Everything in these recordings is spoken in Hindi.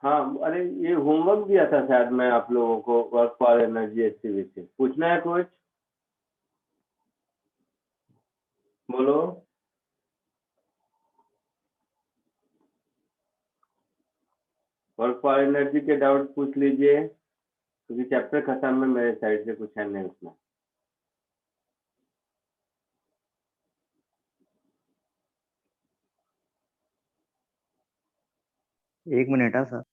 हाँ, अरे ये होमवर्क दिया था शायद मैं आप लोगों को, वर्क फॉर एनर्जी एक्टिविटी पूछना है कुछ? बोलो। वर्क फॉर एनर्जी के डाउट पूछ लीजिए, क्योंकि चैप्टर खत्म है, मेरे साइड से कुछ है नहीं उसमें। एक मिनट है सर।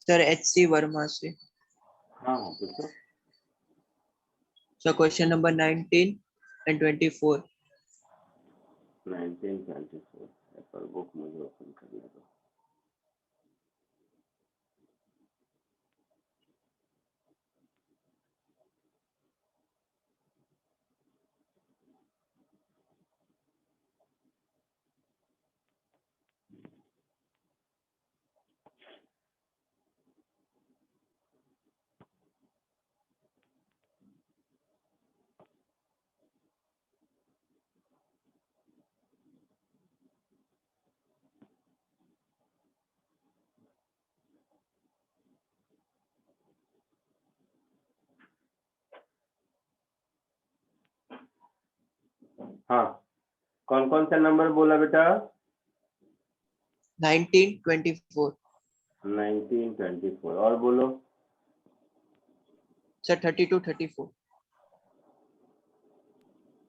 सर HC वर्मा से। हाँ पूछो। Sir question number 19 and 24। 1924 पर बुक मुझे ओपन करने दो। हाँ, कौन कौन सा नंबर बोला बेटा? 1924। 1924 और बोलो। सर 32 34।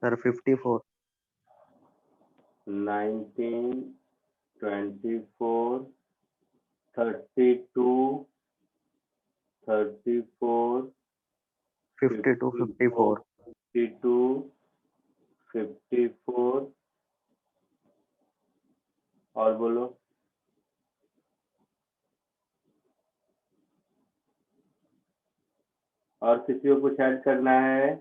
सर 54। 1924 32 34 52 54। 52 54 और बोलो। और किसी को कुछ ऐड करना है?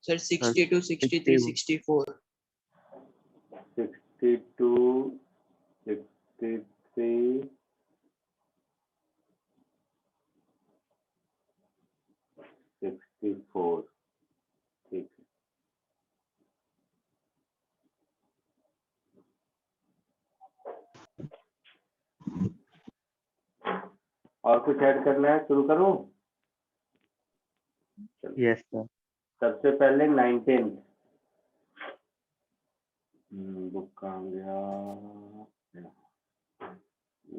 सर 62 63 64। 62 63 64 ठीक है। और कुछ ऐड करना है? शुरू करूं? Yes sir. सबसे पहले 19 बुक कहाँ गया?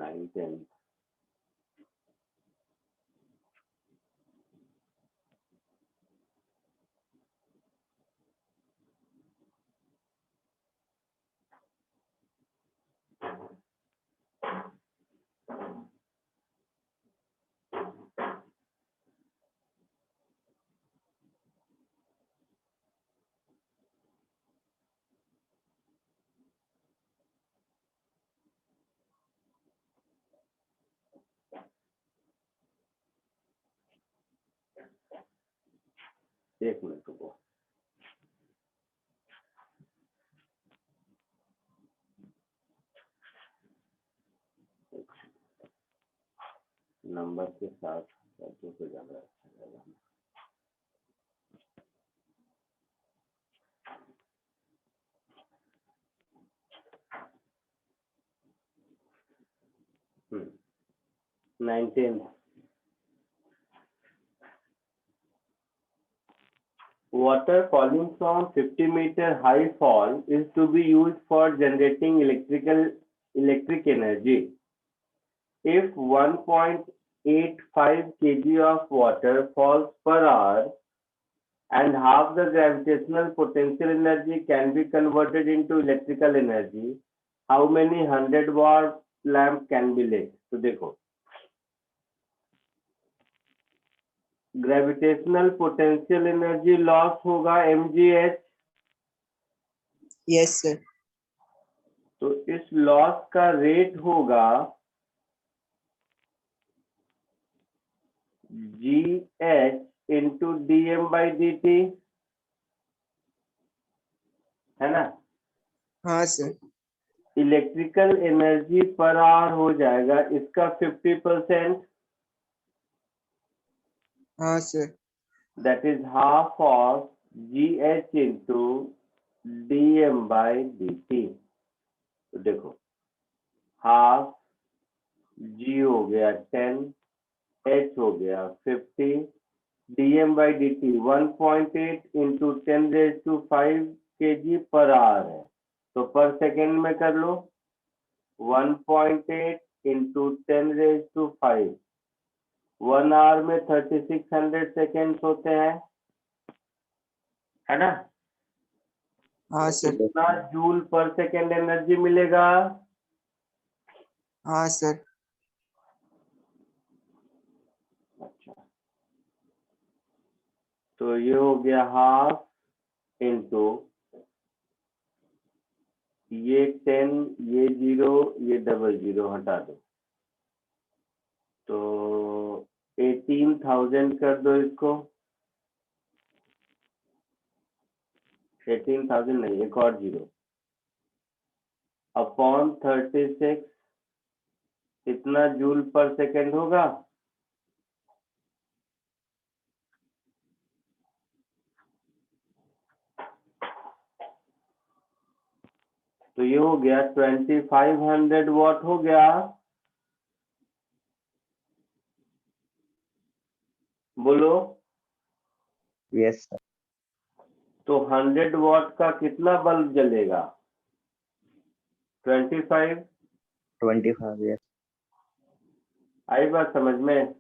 19 एक मिनट रुको। नंबर के साथ शब्दों को ज्यादा अच्छा लगेगा। हम्म 19 water falling from 50-meter high fall is to be used for generating electric energy. If 1.85 kg of water falls per hour and half the gravitational potential energy can be converted into electrical energy, how many 100-watt lamp can be lit? तो देखो, ग्रेविटेशनल पोटेंशियल एनर्जी लॉस होगा mgh। Yes sir. तो इस लॉस का रेट होगा gh इंटू dm/dt, है ना? हाँ sir. Electrical energy per hour हो जाएगा इसका 50%। हाँ sir. that is half of GH into dm by dt। तो देखो हाफ G हो गया 10, H हो गया 50, dm by dt 1.8 into 10 raised to 5 kg per hour है, तो पर सेकेंड में कर लो 1.8 into 10 raised to 5, 1 आवर में 3600 सेकेंड्स होते हैं, है ना। हाँ सर। कितना जूल पर सेकेंड एनर्जी मिलेगा? हाँ सर। अच्छा, तो ये हो गया हाफ इंटू ये 10, ये 0, ये डबल 0 हटा दो, तो 18,000 कर दो इसको। 18,000 नहीं, एक और 0 अपॉन 36, इतना जूल पर सेकेंड होगा। तो ये हो गया 2500 वॉट हो गया। बोलो। Yes sir. तो 100 वॉट का कितना बल्ब जलेगा? 25। 25, यस। आई बात समझ में?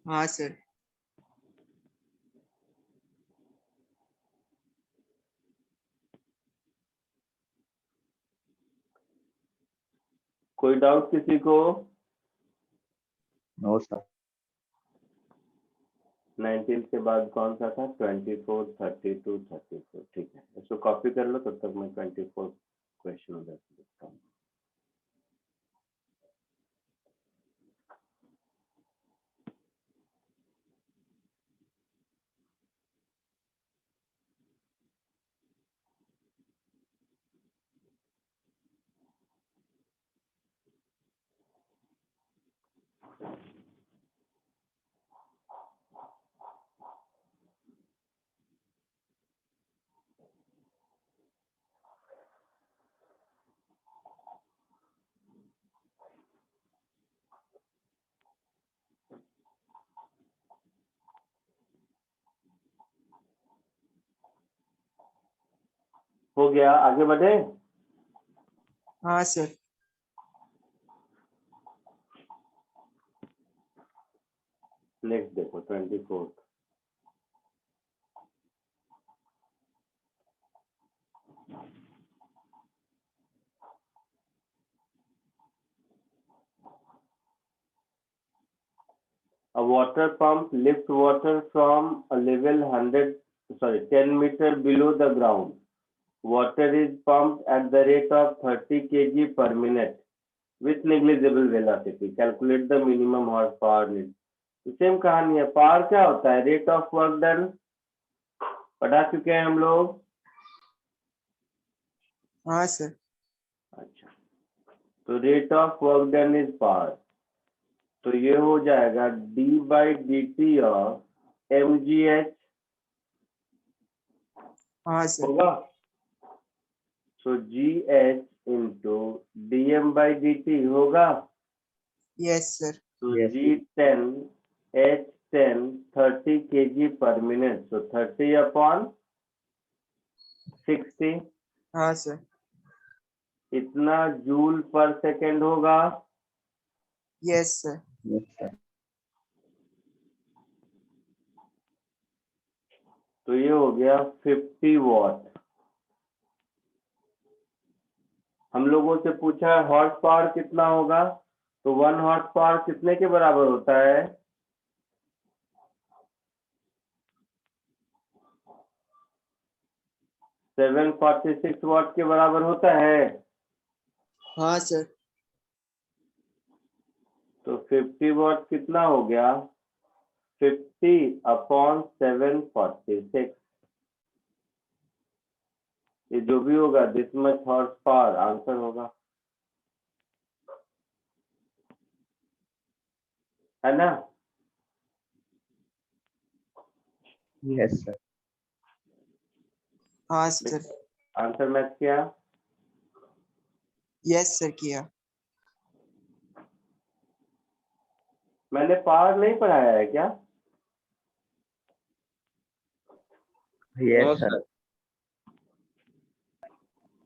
हाँ सर। कोई डाउट किसी को? No sir. 19 के बाद कौन सा था? 24, 32, 34। ठीक है, इसको कॉपी कर लो, तब तक मैं 24 क्वेश्चन उधर से देखता हूँ। हो गया, आगे बढ़े। हाँ सर। नेक्स्ट देखो 24। A water pump lifts water from a level 10 meter below the ground. Water is pumped at the rate of 30 kg per minute with negligible velocity. Calculate the minimum horsepower need. Same कहानी है। पावर क्या होता है? रेट ऑफ वर्क डन, पढ़ा चुके हैं हम लोग। हाँ सर। अच्छा, तो rate of work done is power, तो ये हो जाएगा d by D T of M ji H हाँ सर। होगा। So G H into D M by D T होगा। Yes sir. तो Yes. G10 H10 30 kg per minute, so 30 upon 60, हाँ सर। इतना जूल पर सेकेंड होगा। Yes sir. Yes sir. तो ये हो गया 50 वॉट। हम लोगों से पूछा है हॉर्स पावर कितना होगा, तो 1 हॉर्स पावर कितने के बराबर होता है? 746 वॉट के बराबर होता है। हाँ सर। तो 50 वॉट कितना हो गया? 50 अपॉन 746, ये जो भी होगा this much horse power answer होगा, है ना। Yes, sir. हाँ सर। आंसर मैच किया? यस सर किया। मैंने पावर नहीं पढ़ाया है क्या? Yes, sir.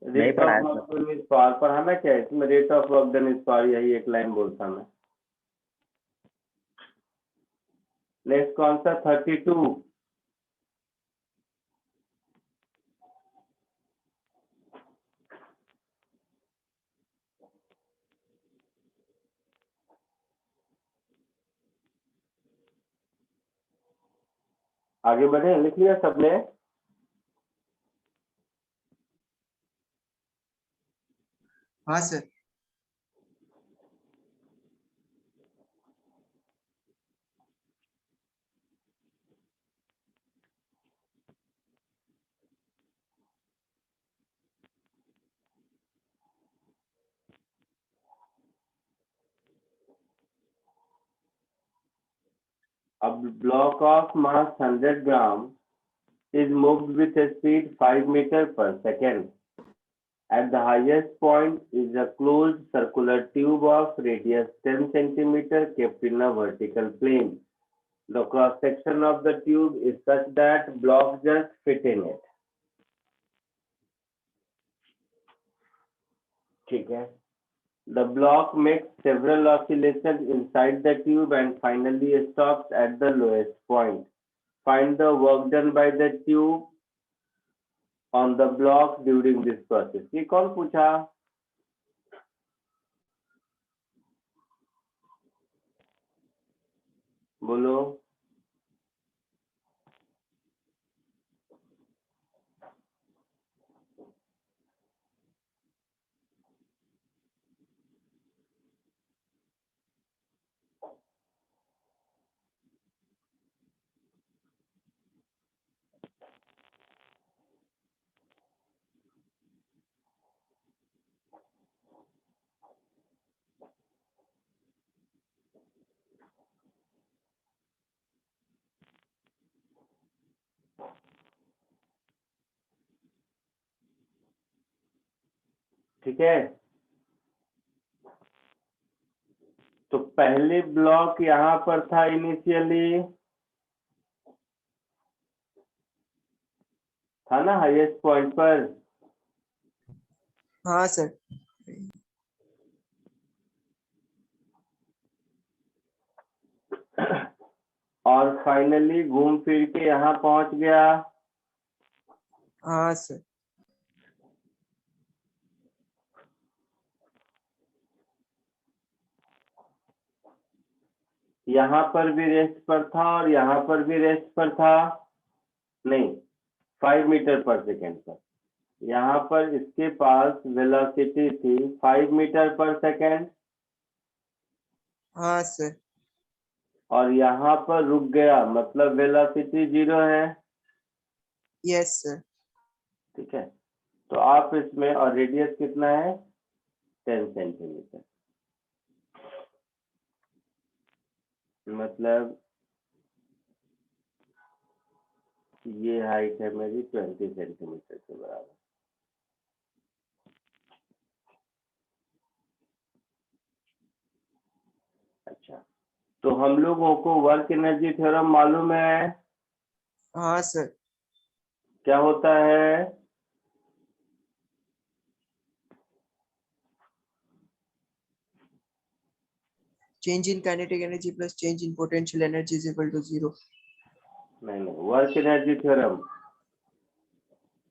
नहीं रेट पढ़ाया of sir. Work done is power पढ़ाना क्या है इसमें? Rate of work done is power, यही एक लाइन बोलता मैं। नेक्स्ट कौन सा? 32। आगे बढ़े, लिख लिया सबने? हाँ sir. A block of mass 100 gram is moved with a speed 5 meter per second. At the highest point is a closed circular tube of radius 10 centimeter kept in a vertical plane. The cross section of the tube is such that blocks just fit in it. ठीक है? The block makes several oscillations inside the tube and finally stops at the lowest point. Find the work done by the tube on the block during this process. ये कौन पूछा? बोलो। ठीक है, तो पहले ब्लॉक यहाँ पर था इनिशियली, था ना हाईएस्ट पॉइंट पर? हाँ सर। और फाइनली घूम फिर के यहाँ पहुंच गया। हाँ सर। यहाँ पर भी रेस्ट पर था और यहाँ पर भी रेस्ट पर था, नहीं 5 मीटर पर सेकेंड पर। यहाँ पर इसके पास वेलोसिटी थी 5 मीटर पर सेकेंड हाँ सर। और यहाँ पर रुक गया, मतलब वेलोसिटी 0 है। Yes sir. ठीक है, तो आप इसमें, और रेडियस कितना है? 10 सेंटीमीटर, मतलब ये हाइट है मेरी 20 सेंटीमीटर के बराबर। अच्छा, तो हम लोगों को वर्क एनर्जी थ्योरम मालूम है? हाँ सर। क्या होता है? Change in kinetic energy plus change in potential energy is equal to 0। नहीं, वर्क एनर्जी थ्योरम।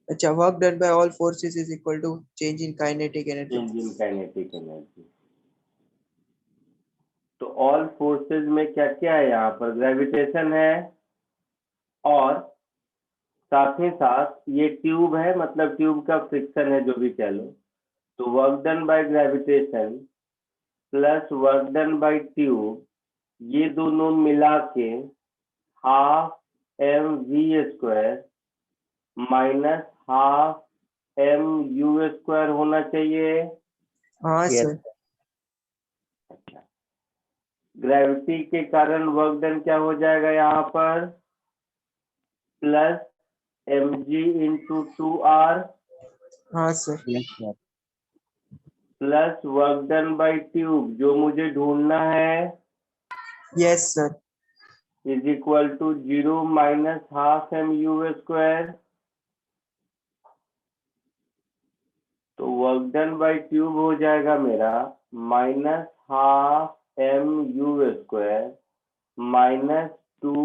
अच्छा, work done by all forces is equal to change in kinetic energy. Change in kinetic energy. तो ऑल फोर्सेस में क्या क्या है? यहाँ पर ग्रेविटेशन है और साथ ही साथ ये ट्यूब है, मतलब ट्यूब का फ्रिक्शन है, जो भी कह लो। तो work done bye gravitation plus work done bye tube, ये दोनों मिला के half mv² minus half mu² होना चाहिए। हाँ Yes. सर। अच्छा, ग्रेविटी के कारण वर्क डन क्या हो जाएगा यहाँ पर? प्लस mg इंटू 2r हाँ sir. Yes, sir. Plus work done by tube जो मुझे ढूंढना है yes sir. Is equal to 0 minus half m u square. तो वर्क डन बाई ट्यूब हो जाएगा मेरा minus half m u square minus 2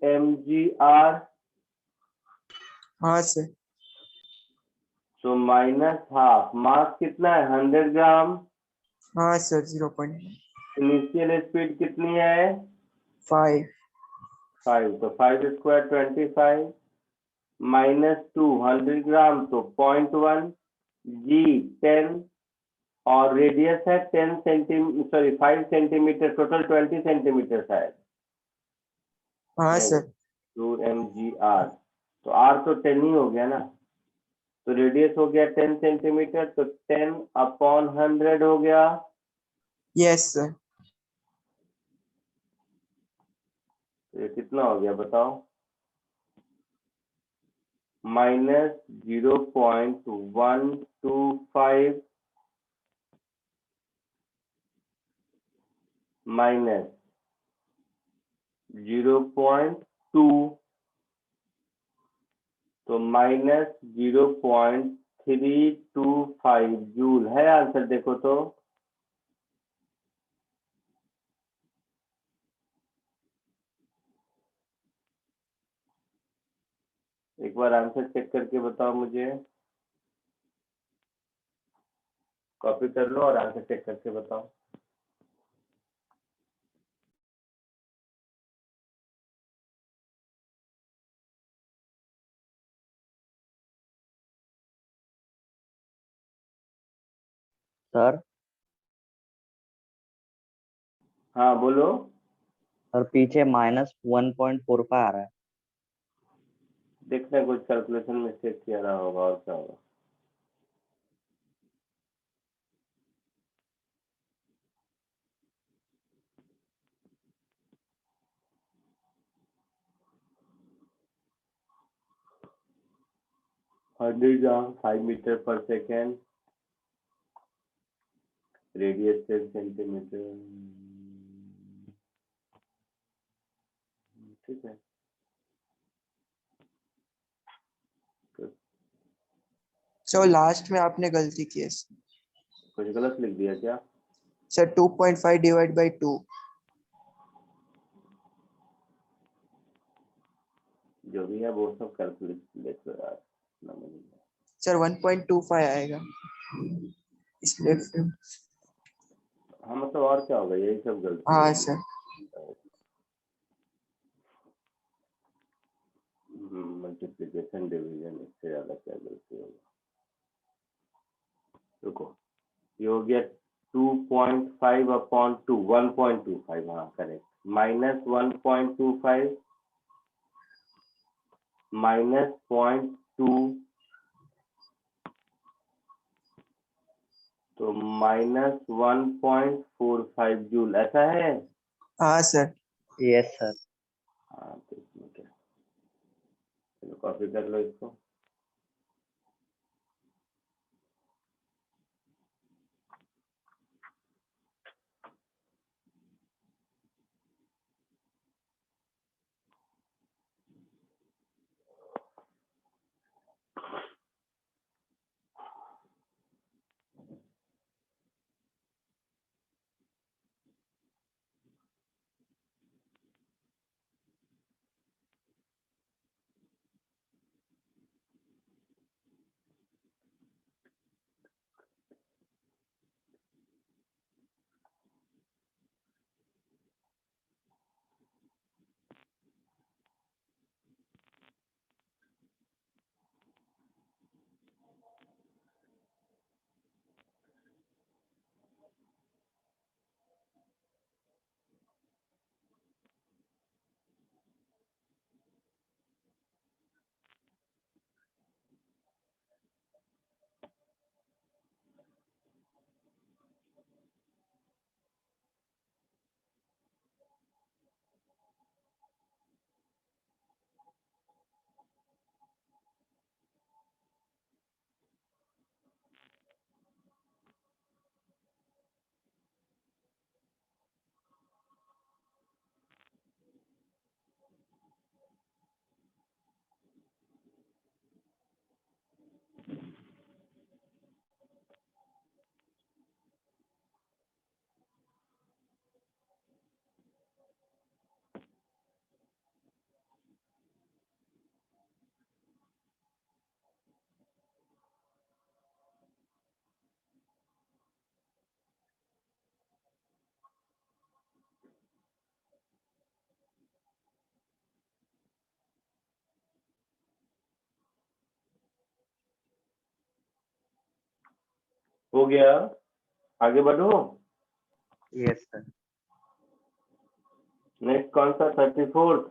mg r। हाँ सर। तो माइनस हाफ, मास कितना है 100 ग्राम। हाँ सर 0.5। इनिशियल स्पीड कितनी है 5, तो 5 स्क्वायर 25 माइनस 200 ग्राम तो 0.1 जी 10 और रेडियस है 10 centimetre, sorry 5 centimetre, total 20 centimetre शायद। हाँ नहीं, सर। 2 mg r, तो r तो 10 ही हो गया ना। तो रेडियस हो गया 10 सेंटीमीटर, तो 10/100 हो गया। Yes sir. तो ये कितना हो गया बताओ, माइनस 0.125 माइनस 0.2, तो माइनस 0.325 जूल है आंसर। देखो तो एक बार आंसर चेक करके बताओ मुझे, कॉपी कर लो और आंसर चेक करके बताओ। सर हाँ बोलो। सर पीछे -1.45 आ रहा है। देखते हैं कुछ कैलकुलेशन मिस्टेक किया रहा होगा और क्या होगा। Hundred 5 metre per second, radius 10 centimetre. ठीक है, सर लास्ट में आपने गलती की है कुछ गलत लिख दिया क्या? सर। 2.5 divide by 2। जो भी है वो सब कैलकुलेट देख लो यार, इतना मुझे नहीं। सर 1.25 आएगा इसलिए फिर। हाँ मतलब और क्या होगा, यही सब गलती हाँ होगी। सर। मल्टीप्लिकेशन डिवीजन, इससे ज्यादा क्या गलती होगा। रुको, ये हो गया 2.5/2, 1.25, हाँ करेक्ट, माइनस 1.25 माइनस 0.2, तो माइनस 1.45 जूल, ऐसा है। हाँ सर। Yes sir. हाँ तो इसमें क्या, चलो कॉपी कर लो इसको। हो गया, आगे बढ़ो। Yes, sir. नेक्स्ट कौन सा? 34th।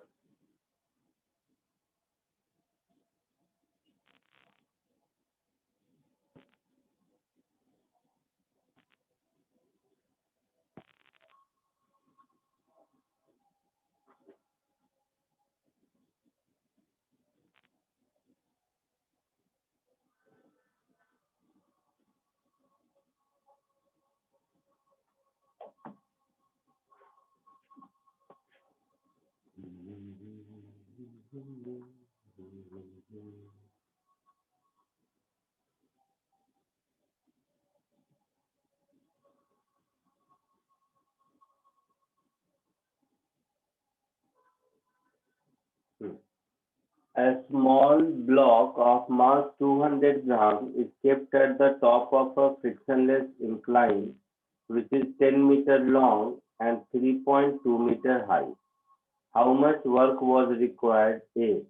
A small block of mass 200 grams is kept at the top of a frictionless incline which is 10-meter long and 3.2-meter high. How much work was required? A.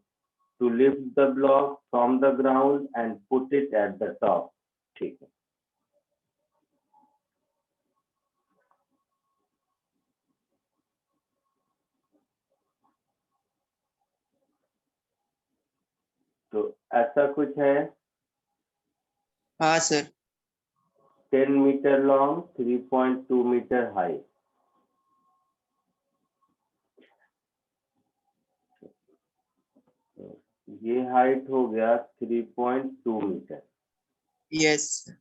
To lift the block from the ground and put it at the top. ठीक है, तो ऐसा कुछ है। हाँ sir. 10 metre long, 3.2 metre high. ये हाइट हो गया 3.2 मीटर। यस।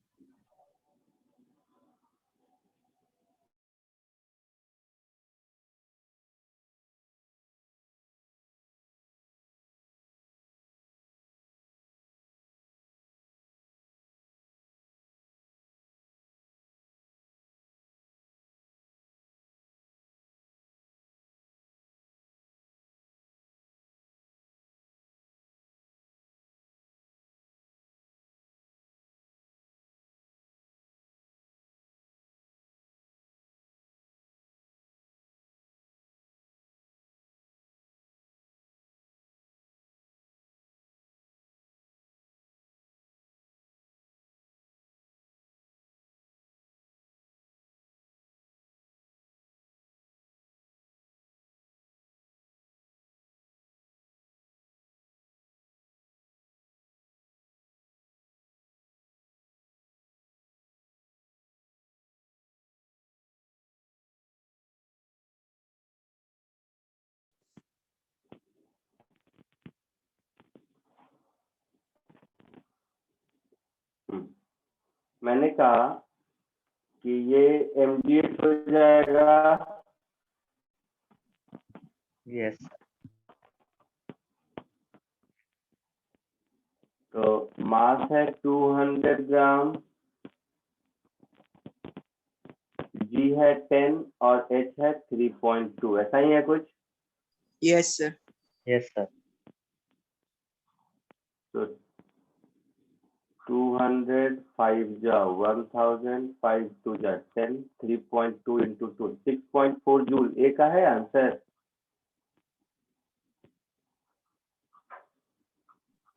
मैंने कहा कि ये mgh हो जाएगा। Yes. तो मास है 200 ग्राम, g है 10 और h है 3.2। ऐसा ही है कुछ? Yes sir. Yes, sir. तो 200 5 जाओ 1000 5 2 जा 10, 3.2 into 2 6.4 जूल। ए का है आंसर?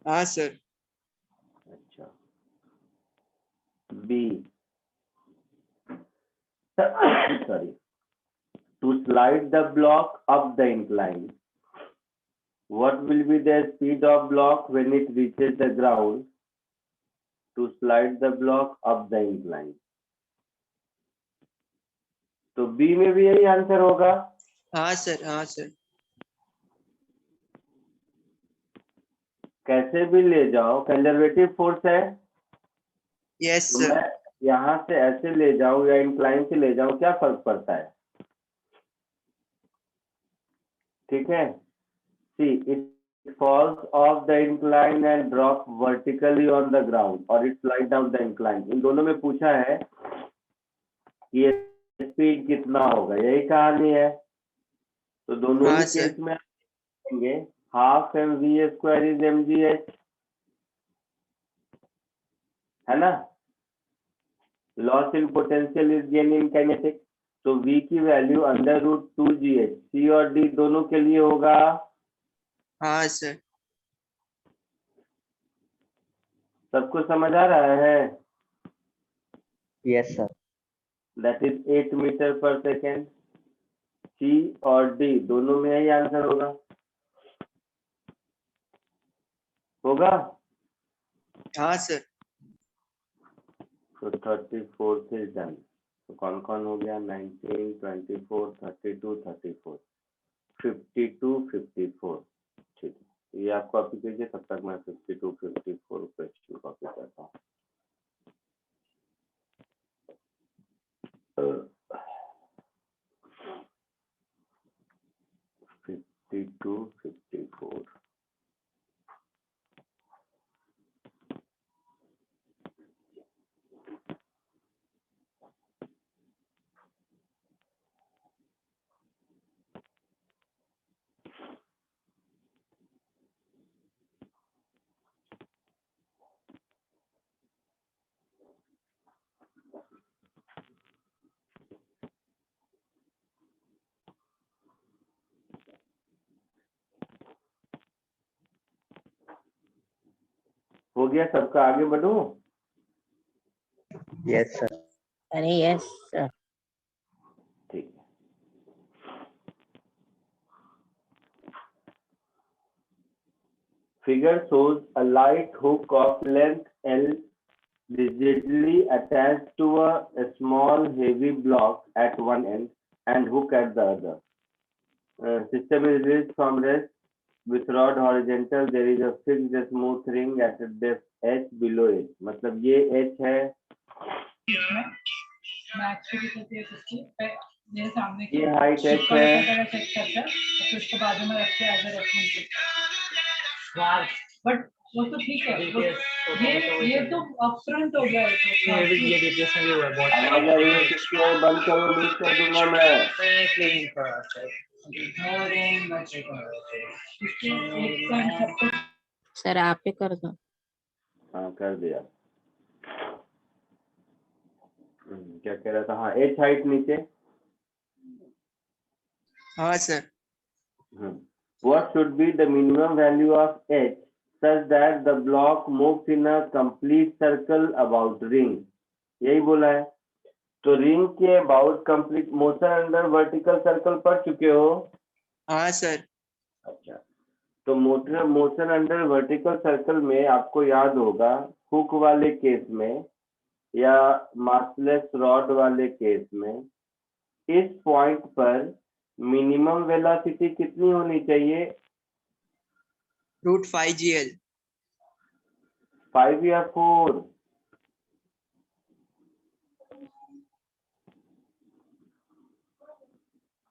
हाँ सर। अच्छा, B sorry, to slide the block up the incline, what will be the speed of block when it reaches the ground? To slide the block up the incline, तो बी में भी यही आंसर होगा। हाँ सर। हाँ सर। कैसे भी ले जाओ, कंजर्वेटिव फोर्स है। यस तो सर। मैं यहाँ से ऐसे ले जाऊं या इंक्लाइन से ले जाऊं, क्या फर्क पड़ता है? ठीक है, see it falls off the incline and drop vertically on the ground or it slide down the incline। इन दोनों में पूछा है कि ये स्पीड कितना होगा, यही कहानी है। तो दोनों हाँ ही सर। केस में देंगे हाफ mv² इज mgh, है ना। Loss in potential is gain in kinetic. तो v की वैल्यू √2gh, c और d दोनों के लिए होगा। हाँ सर। सबको समझ आ रहा है? Yes, sir. That is 8 metre per second. C और डी दोनों में यही आंसर होगा। होगा। हाँ सर। तो 34 से डन। तो कौन कौन हो गया? 19, 24, 32, 34, 52, 54। ठीक है, ये आप कॉपी कीजिए, तब तक मैं 52, 54 क्वेश्चन कॉपी करता हूँ। 52, 54। हो गया सबका? आगे बढ़ूं? Yes, sir. अरे यस सर। ठीक है। Figure shows a light hook of length L rigidly attached to a small heavy block at one end and hook at the other. System is released from rest with rod horizontal. There is a fixed smooth ring at a depth h below it. मतलब ये h है, मैं एक्चुअली करती है इसकी मेरे सामने की ये हाइट h इसका है। पता चेक करता है तो फिर उसके बाद में रख के एज अ रेफरेंस। बट वो तो ठीक है, ये तो अपफ्रंट हो गया है। ये रिप्लेसमेंट भी हुआ है बहुत। आवाज आ रही है किसकी? और बंद करो, म्यूट कर दूंगा मैं। क्लीन कर सर आप ही कर दो। हाँ कर दिया। क्या कह रहा था? हाँ, h हाइट नीचे। हाँ sir. What should be the minimum value of h such that the block moves in a complete circle about ring? यही बोला है। तो रिंग के about complete motion under vertical circle पढ़ चुके हो? हाँ सर। अच्छा, तो मोशन अंडर वर्टिकल सर्कल में आपको याद होगा, हुक वाले केस में या मासलेस रॉड वाले केस में इस पॉइंट पर मिनिमम वेलोसिटी कितनी होनी चाहिए? √5 GL। 5 या 4?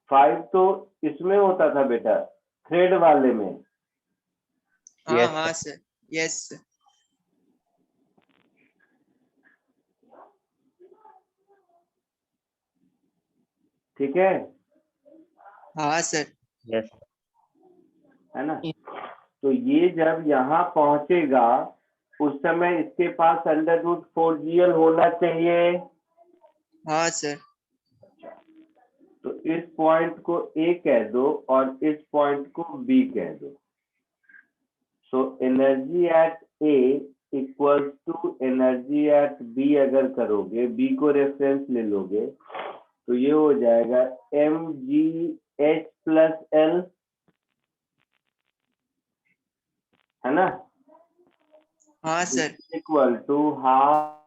5 तो इसमें होता था बेटा, थ्रेड वाले में। हाँ Yes, हाँ sir. सर। Yes sir. ठीक है, हाँ सर। Yes. है ना? तो ये जब यहाँ पहुंचेगा उस समय इसके पास √4GL होना चाहिए। हाँ सर। तो इस पॉइंट को A कह दो और इस पॉइंट को B कह दो। So energy at A equals to energy at B अगर करोगे, B को रेफरेंस ले लोगे, तो ये हो जाएगा mgh प्लस L, है ना? हाँ sir. Equal to half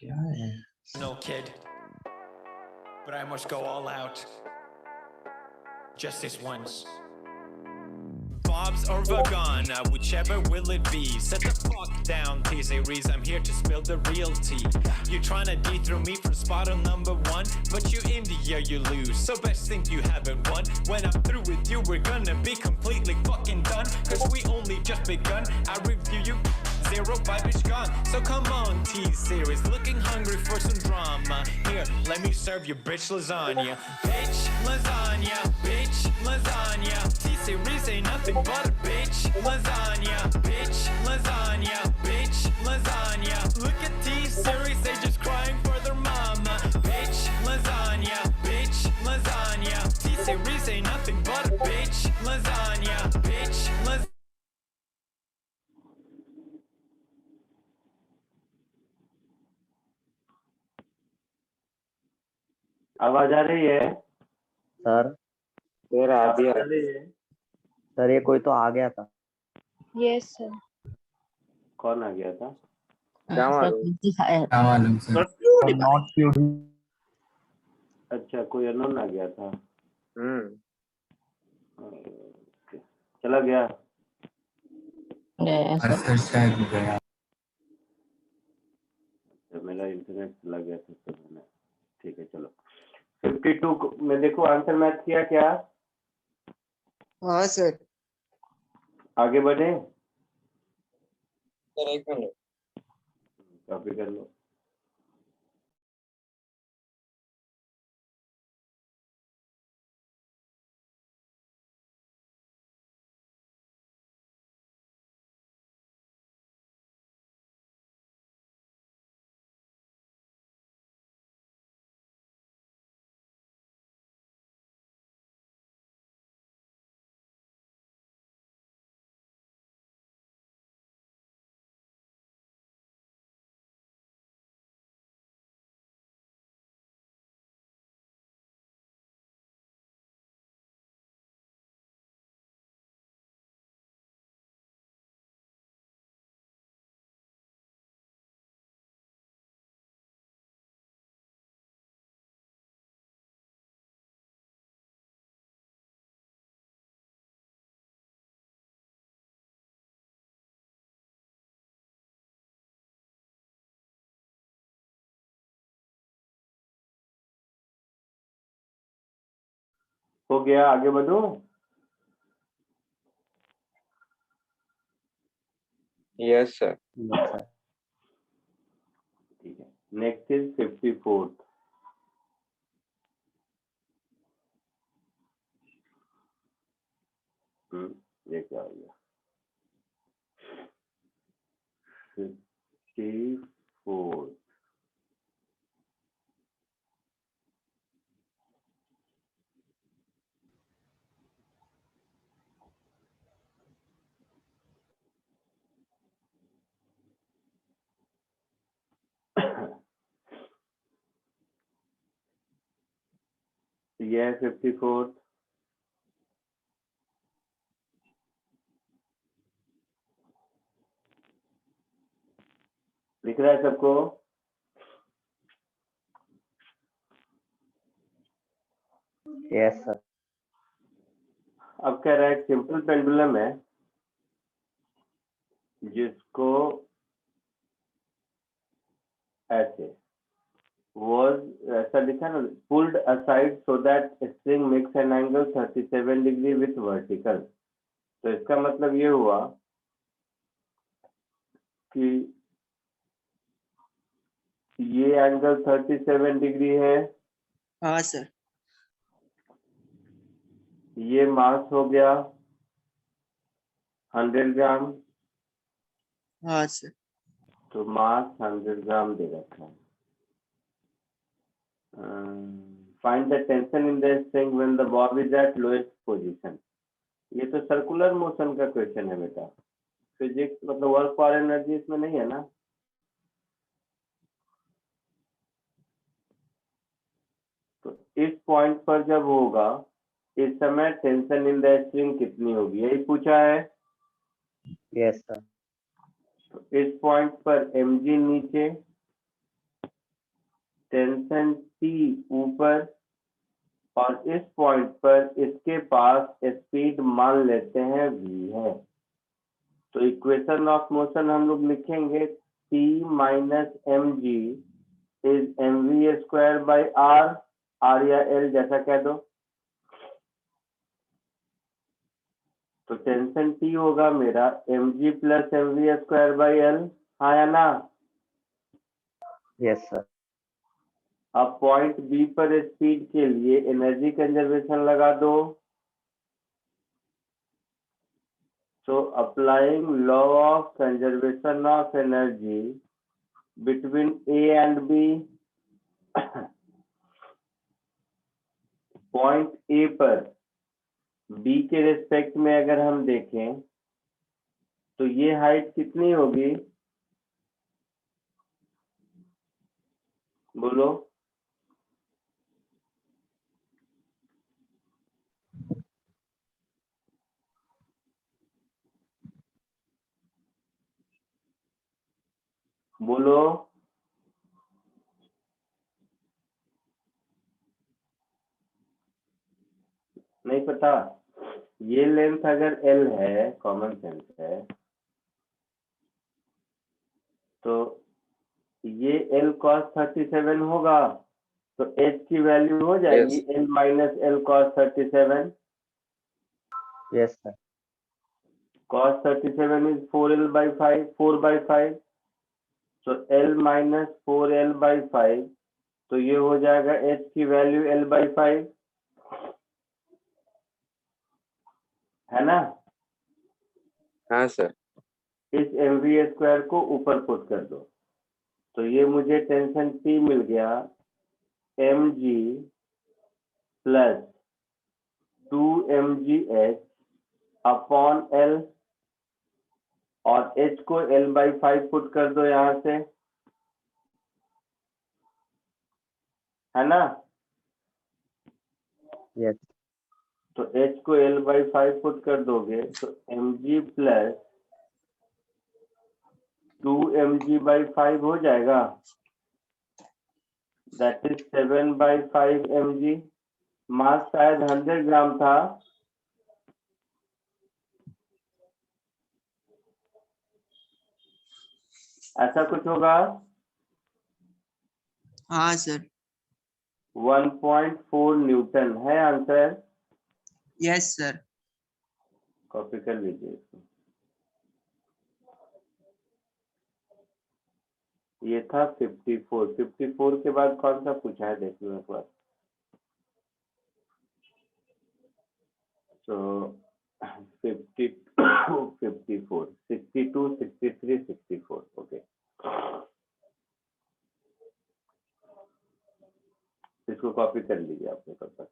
No kid, but I must go all out. Just this once. Bob's or Vagana, whichever will it be. Set the fuck down, T-Series, I'm here to spill the real tea. You tryna dethrone me from spot on number one, but you India, you lose, so best think you haven't won. When I'm through with you, we're gonna be completely fucking done, cause we only just begun. I review you, zero vibe is gone. So come on, T-Series, looking hungry for some drama. Here, let me serve you bitch lasagna. Bitch lasagna, bitch lasagna. T-Series ain't nothing but a bitch lasagna. Bitch lasagna, bitch lasagna. Look at T-Series, they just crying for their mama. Bitch lasagna, bitch lasagna. T-Series ain't nothing but a bitch lasagna. Bitch lasagna. आवाज आ रही है? सर आवाज आ रही है? सर ये कोई तो आ गया था। Yes sir. कौन आ गया था? अच्छा, कोई अननोन आ गया था। चला गया। मेरा इंटरनेट चला गया था तो मैंने, ठीक है चलो। 52 में देखो आंसर मैच किया क्या? हाँ सर। आगे बढ़े? सर एक मिनट कॉपी कर लो। हो गया, आगे बढ़ो। Yes sir. ठीक है, नेक्स्ट इज 54। ये क्या हो गया? 54 ये है 54। दिख रहा है सबको? Yes sir. अब कह रहा है सिंपल पेंडुलम है जिसको ऐसे was ऐसा लिखा ना, pulled aside so that string makes an angle 37 degree with vertical। तो इसका मतलब ये हुआ कि ये एंगल 37 डिग्री है। हाँ सर। ये मास हो गया 100 ग्राम। हाँ सर। तो मास 100 ग्राम दे रखा है। Find the tension in the string when the Bob is eight lowest position. ये तो सर्कुलर मोशन का क्वेश्चन है बेटा, फिजिक्स मतलब वर्क फॉर एनर्जी इसमें नहीं है ना। तो इस पॉइंट पर जब होगा, इस समय टेंशन इन द स्ट्रिंग कितनी होगी, यही पूछा है। Yes sir. तो इस पॉइंट पर mg नीचे टेंशन टी ऊपर और इस पॉइंट पर इसके पास स्पीड मान लेते हैं v है। तो इक्वेशन ऑफ मोशन हम लोग लिखेंगे T minus m g is m we square by r, r या एल जैसा कह दो। तो टेंशन टी होगा मेरा m g plus m we square by l, हाँ या ना। Yes, sir. अब पॉइंट बी पर स्पीड के लिए एनर्जी कंजर्वेशन लगा दो। So applying law of conservation of energy between A and B, point A पर B के रिस्पेक्ट में अगर हम देखें तो ये हाइट कितनी होगी, बोलो। बोलो। नहीं पता। ये लेंथ अगर L है, कॉमन सेंस है, तो ये L cos 37 होगा, तो H की वैल्यू हो जाएगी L minus L cos 37। Yes, sir. cos 37 is 4L by 5, 4 by 5, so L minus 4L by 5, तो ये हो जाएगा H की वैल्यू L by 5, है ना। हाँ सर। इस mv स्क्वायर को ऊपर पुट कर दो, तो ये मुझे टेंशन T मिल गया mg plus 2mgh upon L, और H को L by 5 पुट कर दो यहां से, है ना। Yes. तो H को L by 5 पुट कर दोगे तो mg प्लस 2mg by 5 हो जाएगा, दैट इज 7 by 5 mg। मास शायद 100 ग्राम था, ऐसा कुछ होगा। हाँ सर। 1.4 न्यूटन है आंसर। Yes sir. कॉपी कर लीजिए इसको। ये था 54 के बाद कौन सा पूछा है देख लो एक बार। सो 54, 62, 63, 64, ओके। इसको कॉपी कर लीजिए आपने तब तक।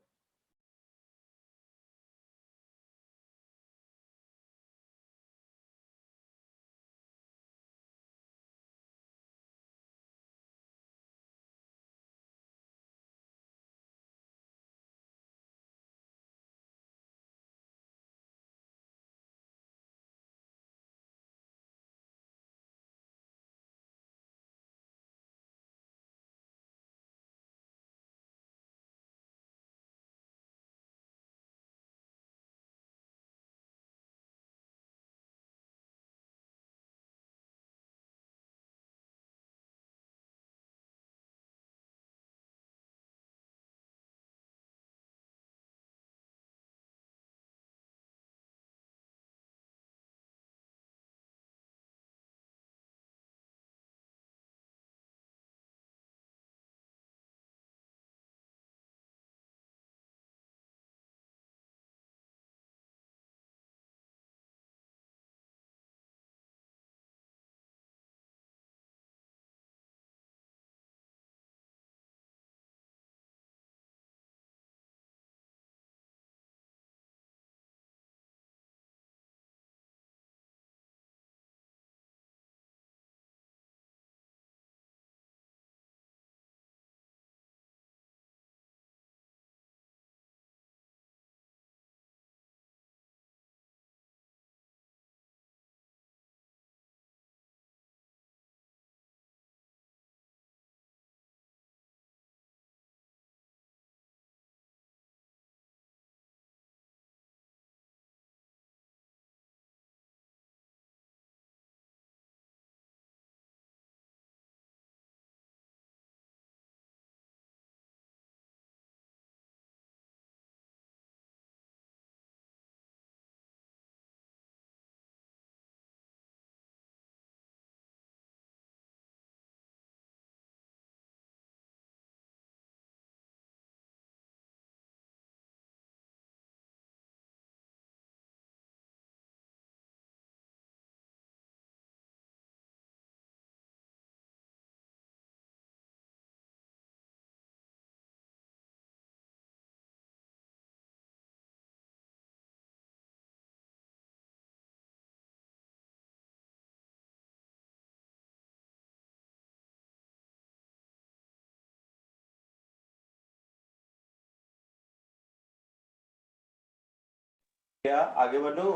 क्या आगे बढ़ो?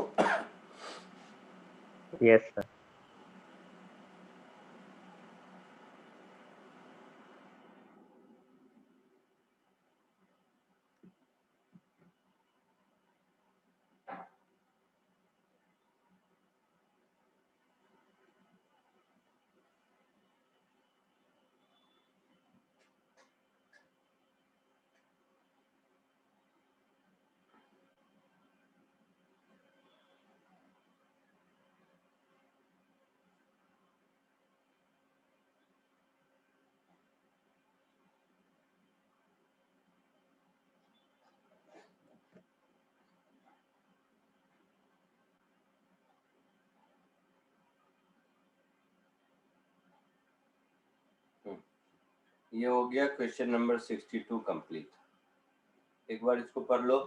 Yes, sir. ये हो गया क्वेश्चन नंबर 62 कंप्लीट। एक बार इसको पढ़ लो।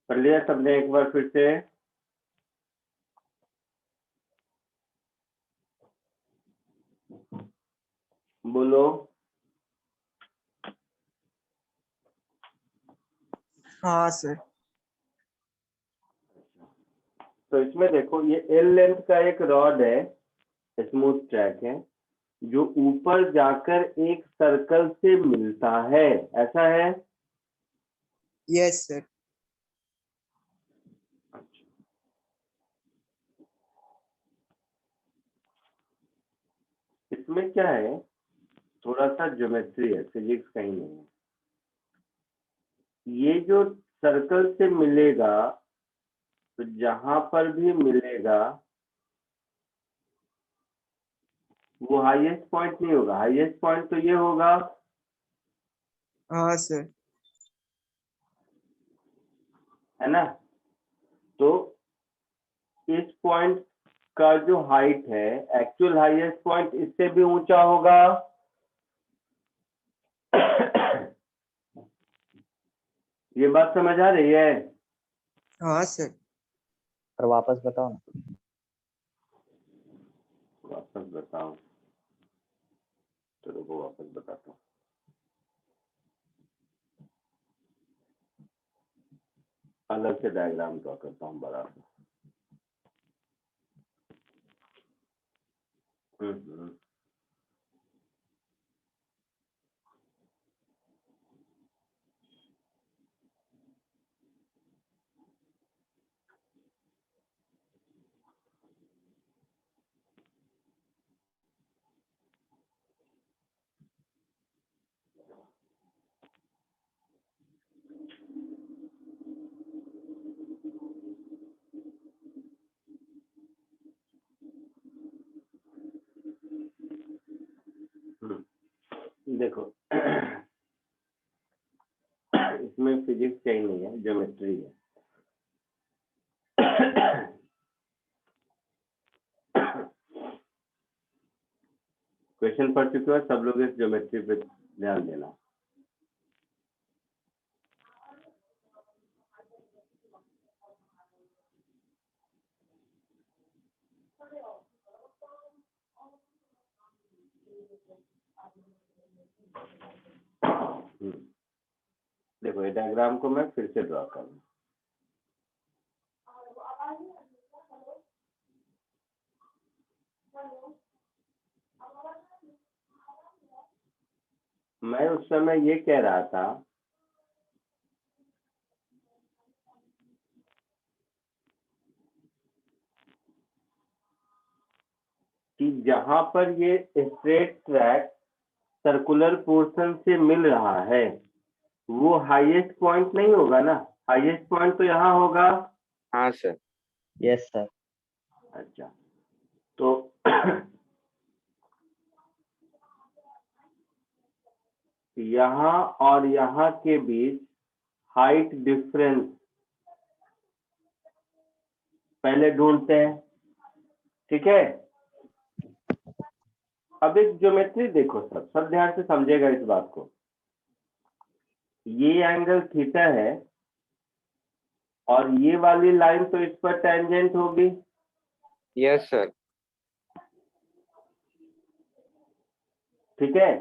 पढ़ लिया सबने एक बार फिर से? बोलो। हाँ सर। तो इसमें देखो, ये एल लेंथ का एक रॉड है, स्मूथ ट्रैक है, जो ऊपर जाकर एक सर्कल से मिलता है, ऐसा है? Yes sir. इसमें क्या है, थोड़ा सा ज्योमेट्री है, फिजिक्स कहीं नहीं है। ये जो सर्कल से मिलेगा, तो जहां पर भी मिलेगा वो हाईएस्ट पॉइंट नहीं होगा। हाईएस्ट पॉइंट तो ये होगा, हाँ सर। है ना? तो इस पॉइंट का जो हाइट है, एक्चुअल हाईएस्ट पॉइंट इससे भी ऊंचा होगा। ये बात समझ आ रही है? हाँ सर। सर वापस बताओ ना। वापस बताओ, चलो वो वापस बताता हूँ। अलग से डायग्राम ड्रॉ करता हूँ बड़ा सा। हम्म। देखो, इसमें फिजिक्स चाहिए नहीं है, ज्योमेट्री है। क्वेश्चन पढ़ चुके हो सब लोग, इस ज्योमेट्री पे ध्यान देना। देखो, ये डायग्राम को मैं फिर से ड्रॉ करूँ। मैं उस समय ये कह रहा था कि जहां पर ये स्ट्रेट ट्रैक सर्कुलर पोर्शन से मिल रहा है, वो हाईएस्ट पॉइंट नहीं होगा ना? हाईएस्ट पॉइंट तो यहाँ होगा। हाँ सर। Yes, sir. अच्छा, तो यहाँ और यहाँ के बीच हाइट डिफरेंस पहले ढूंढते हैं, ठीक है? अब एक ज्योमेट्री देखो, सब ध्यान से समझेगा इस बात को। ये एंगल थीटा है और ये वाली लाइन तो इस पर टेंजेंट होगी। Yes sir. ठीक है।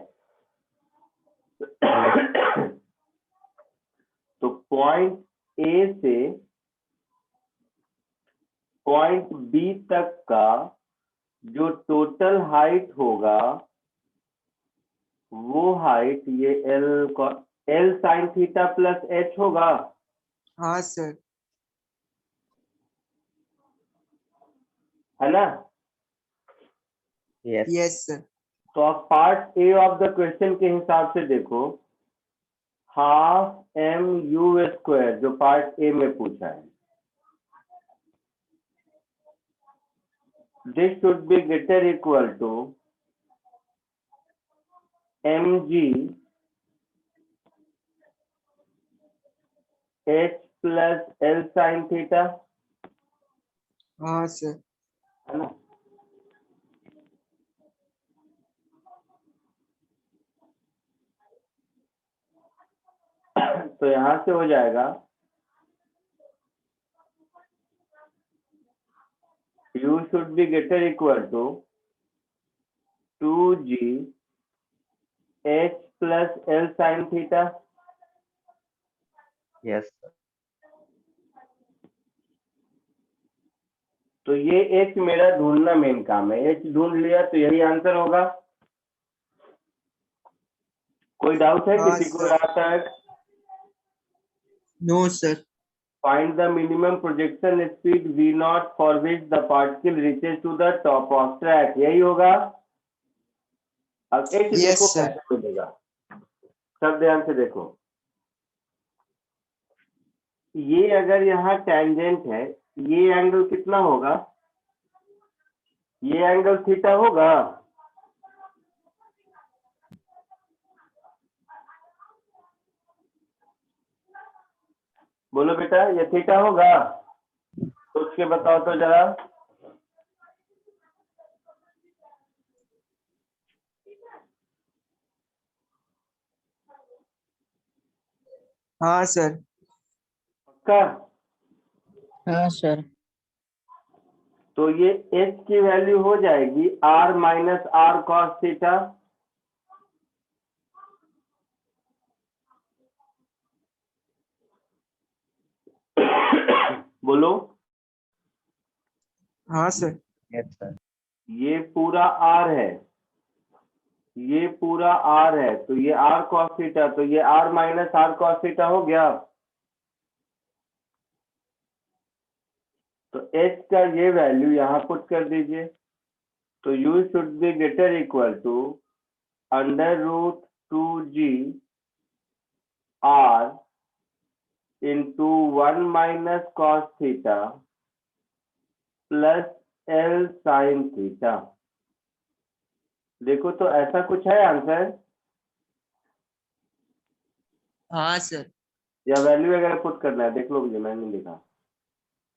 तो पॉइंट ए से पॉइंट बी तक का जो टोटल हाइट होगा वो हाइट ये l sine theta plus h होगा। हाँ सर। है ना? Yes. Yes sir. तो आप part A of the question के हिसाब से देखो, हाफ एम यू स्क्वायर जो पार्ट ए में पूछा है, this should be greater equal to m ji h plus l sine theta. हाँ सर। है ना? तो यहां से हो जाएगा u should be greater equal to 2g h plus l sin theta। Yes, sir. तो ये h मेरा ढूंढना मेन काम है, h ढूंढ लिया तो यही आंसर होगा। कोई डाउट है हाँ किसी को सर। यहाँ तक? No sir. Find the minimum projection speed v naught for which the particle reaches to the top of track, यही होगा। अब h Yes, देखो sir. कैसे मिलेगा, सब ध्यान से देखो। ये अगर यहाँ टेंजेंट है, ये एंगल कितना होगा? ये एंगल थीटा होगा। बोलो बेटा, ये थीटा होगा? सोच के बताओ तो जरा। हाँ सर। पक्का? हाँ सर। तो ये h की वैल्यू हो जाएगी r minus are cos theta. बोलो। हाँ सर। Yes, sir. ये पूरा r है, ये पूरा r है, तो ये r cos थीटा, तो ये r minus r cos theta हो गया। तो h का ये वैल्यू यहाँ पुट कर दीजिए। तो u should be greater equal to under root 2g r into 1 minus cos theta plus l sine theta. देखो तो ऐसा कुछ है आंसर, हाँ सर। या वैल्यू वगैरह पुट करना है? देख लो मुझे, मैंने लिखा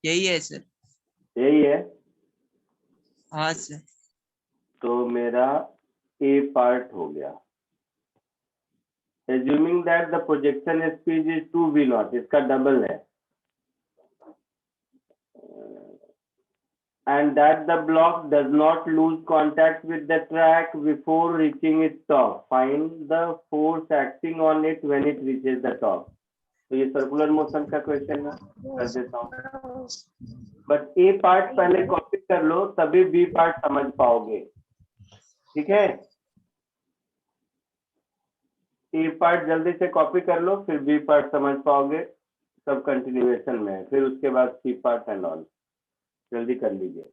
यही है सर। यही है। हाँ सर। तो मेरा ए पार्ट हो गया। Assuming that the projection speed is 2v naught, इसका डबल है, and that the block does not lose contact with the track before reaching its top. Find the force acting on it when it reaches the top. तो ये सर्कुलर मोशन का क्वेश्चन है, कर देता हूँ। बट ए पार्ट पहले कॉपी कर लो, तभी बी पार्ट समझ पाओगे। ठीक है, ए पार्ट जल्दी से कॉपी कर लो, फिर बी पार्ट समझ पाओगे। सब कंटिन्यूएशन में है, फिर उसके बाद सी पार्ट एंड ऑल। जल्दी कर लीजिए।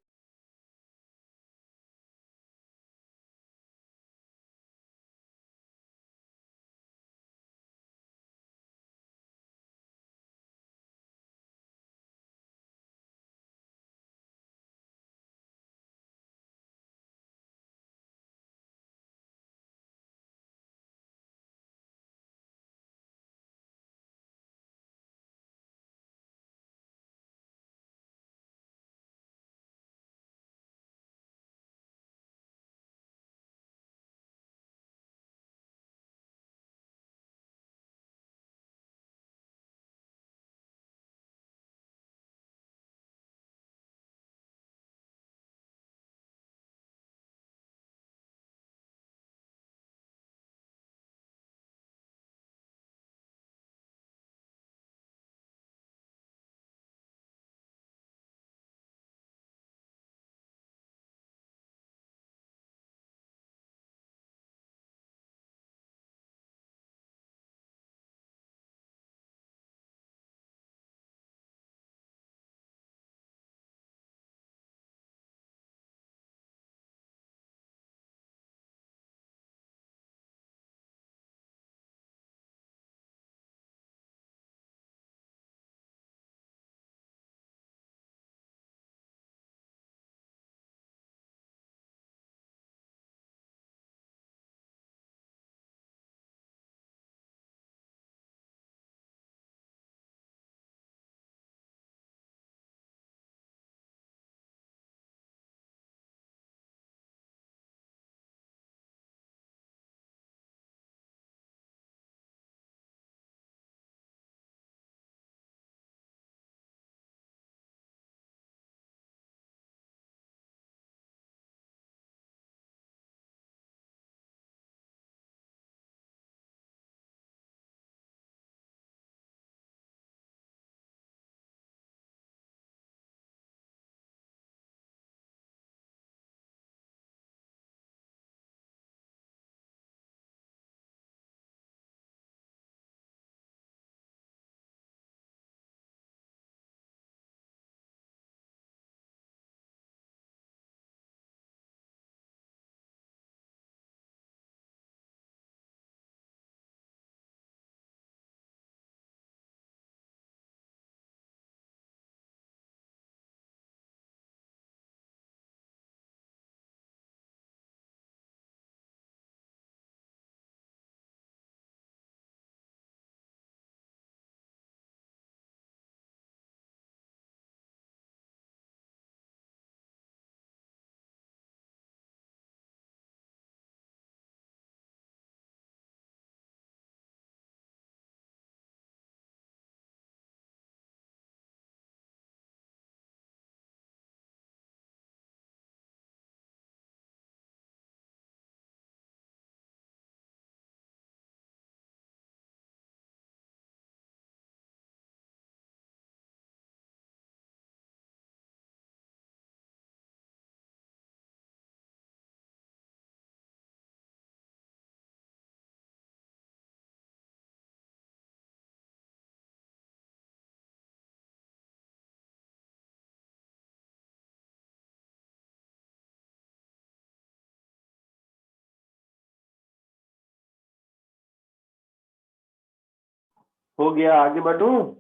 हो गया, आगे बढ़ूं?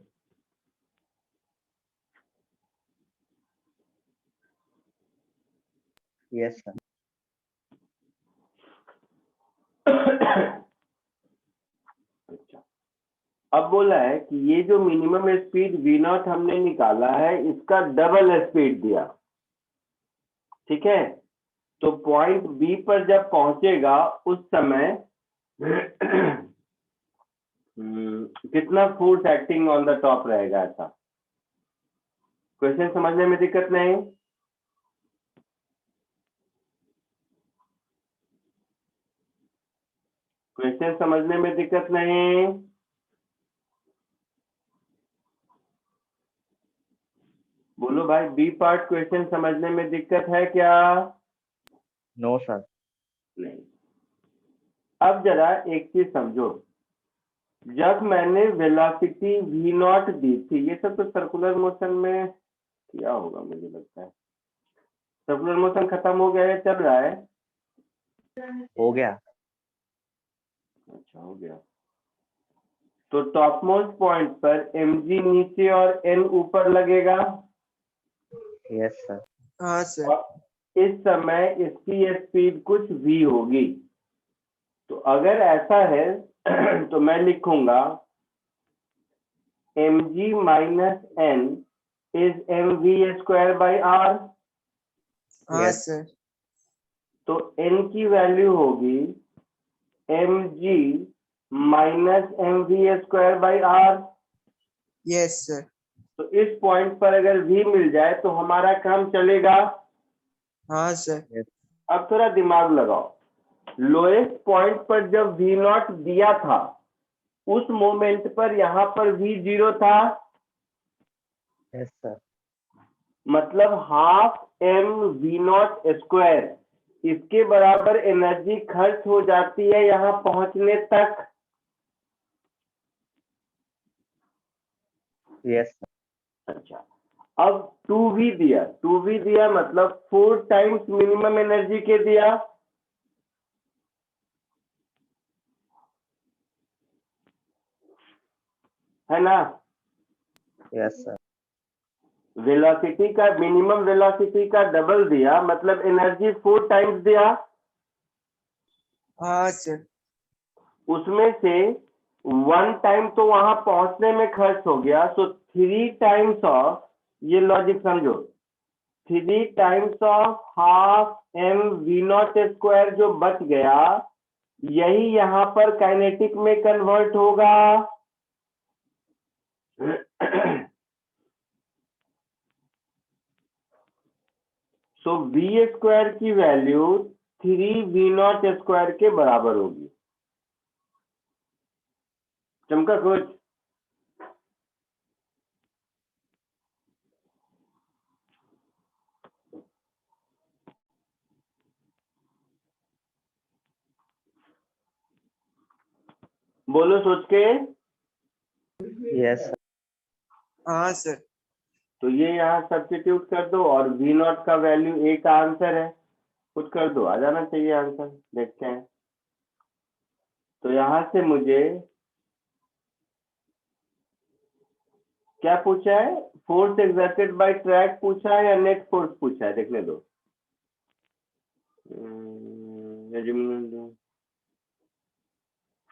Yes sir. अच्छा, अब बोला है कि ये जो मिनिमम स्पीड v नॉट हमने निकाला है इसका डबल स्पीड दिया, ठीक है? तो पॉइंट बी पर जब पहुंचेगा उस समय कितना force acting on the top रहेगा? ऐसा क्वेश्चन समझने में दिक्कत नहीं? क्वेश्चन समझने में दिक्कत नहीं? बोलो भाई, बी पार्ट क्वेश्चन समझने में दिक्कत है क्या? No sir. नहीं। अब जरा एक चीज समझो, जब मैंने वेलोसिटी v नॉट दी थी, ये सब तो सर्कुलर मोशन में किया होगा मुझे लगता है। सर्कुलर मोशन खत्म हो गया है, चल रहा है? हो गया। अच्छा, हो गया। तो टॉप मोस्ट पॉइंट पर mg नीचे और n ऊपर लगेगा। Yes sir. हाँ सर। और इस समय इसकी स्पीड कुछ v होगी। तो अगर ऐसा है तो मैं लिखूंगा mg minus n is mv square by r। हाँ Yes. सर। तो n की वैल्यू होगी mg minus mv square by r। Yes sir. तो इस पॉइंट पर अगर v मिल जाए तो हमारा काम चलेगा। हाँ सर। अब थोड़ा दिमाग लगाओ, लोएस्ट पॉइंट पर जब v नॉट दिया था उस मोमेंट पर यहाँ पर v जीरो था, यस सर। मतलब half m v not square, इसके बराबर एनर्जी खर्च हो जाती है यहाँ पहुंचने तक। Yes sir. अच्छा, अब 2v दिया मतलब 4 टाइम्स मिनिमम एनर्जी के दिया। है ना? Yes sir. वेलोसिटी का, मिनिमम वेलोसिटी का डबल दिया मतलब एनर्जी 4 टाइम्स दिया। हाँ सर। उसमें से 1 टाइम तो वहां पहुंचने में खर्च हो गया, तो 3 टाइम्स ऑफ, ये लॉजिक समझो, 3 times of half m v not square जो बच गया, यही यहाँ पर काइनेटिक में कन्वर्ट होगा। तो v स्क्वायर की वैल्यू 3v नॉट स्क्वायर के बराबर होगी। चमका कुछ? बोलो सोच के। Yes sir. हाँ सर। तो ये यहाँ सब्स्टिट्यूट कर दो और v नॉट का वैल्यू a का आंसर है, कुछ कर दो, आ जाना चाहिए आंसर। देखते हैं। तो यहां से मुझे क्या पूछा है? फोर्स एक्सर्टेड बाय ट्रैक पूछा है या नेट फोर्स पूछा है? देखने दो।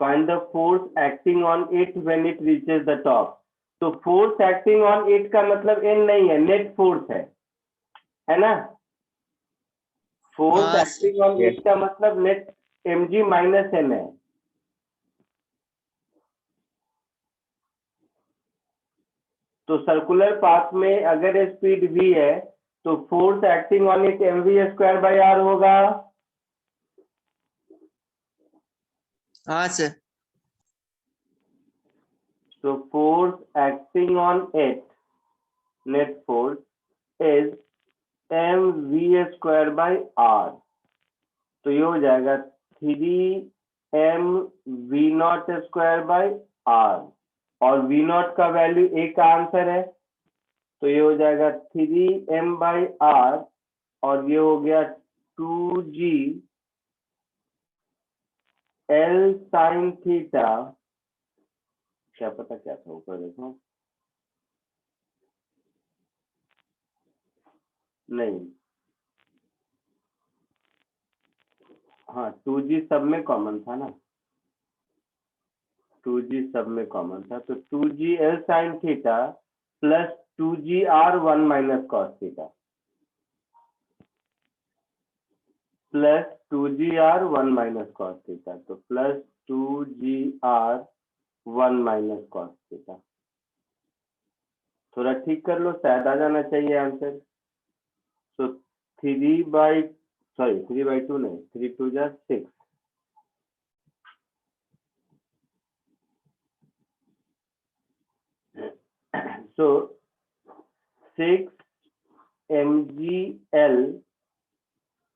Find the force acting on it when it reaches the top. तो फोर्स एक्टिंग ऑन इट का मतलब n नहीं है, नेट फोर्स है ना? फोर्स हाँ एक्टिंग ऑन Yes. इट का मतलब नेट mg माइनस n है। तो सर्कुलर पाथ में अगर स्पीड v है तो force acting on it mv square by r होगा। हाँ sir. So force acting on it, net force, is mv square by r। तो ये हो जाएगा 3m v not square by r, और v नॉट का वैल्यू a का आंसर है, तो ये हो जाएगा 3m बाई r, और ये हो गया 2g l sin थीटा क्या पता क्या था ऊपर देखो, नहीं, हाँ 2g सब में कॉमन था ना, 2g सब में कॉमन था, तो 2g L sin theta plus 2g R 1 minus cos theta plus 2g R 1 minus cos theta, तो plus 2g R 1 minus cos theta. थोड़ा ठीक कर लो, शायद आ जाना चाहिए आंसर। तो 3/2 नहीं, 3 2 जा 6, so 6 mgl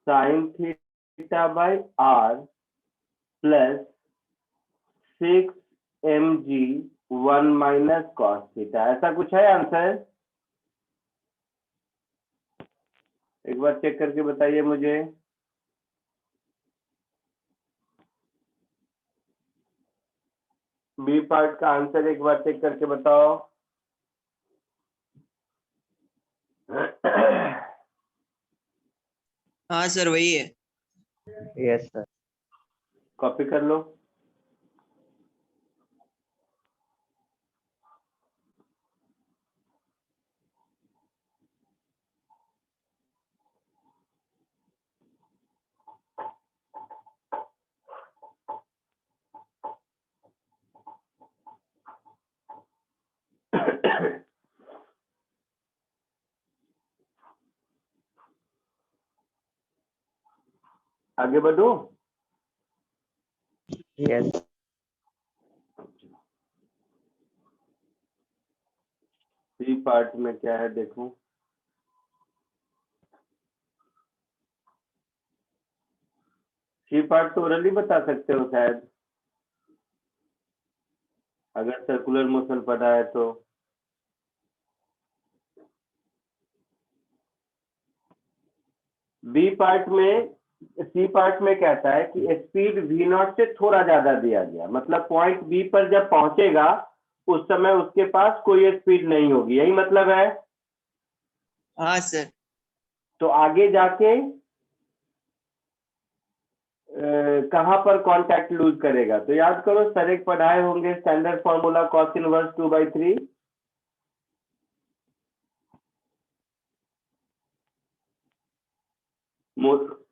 sin theta by r plus 6 mg 1 minus cos theta, ऐसा कुछ है आंसर? एक बार चेक करके बताइए मुझे। बी पार्ट का आंसर एक बार चेक करके बताओ। हाँ सर वही है। Yes sir. कॉपी कर लो। आगे बढ़ो। यस। सी पार्ट में क्या है देखो। सी पार्ट तो ओरली बता सकते हो शायद, अगर सर्कुलर मोशन पढ़ा है तो। बी पार्ट में, सी पार्ट में कहता है कि स्पीड वी नॉट से थोड़ा ज्यादा दिया गया, मतलब पॉइंट बी पर जब पहुंचेगा उस समय उसके पास कोई स्पीड नहीं होगी, यही मतलब है। हाँ सर। तो आगे जाके कहां पर कांटेक्ट लूज करेगा, तो याद करो सर एक पढ़ाए होंगे standard formula cos inverse 2/3।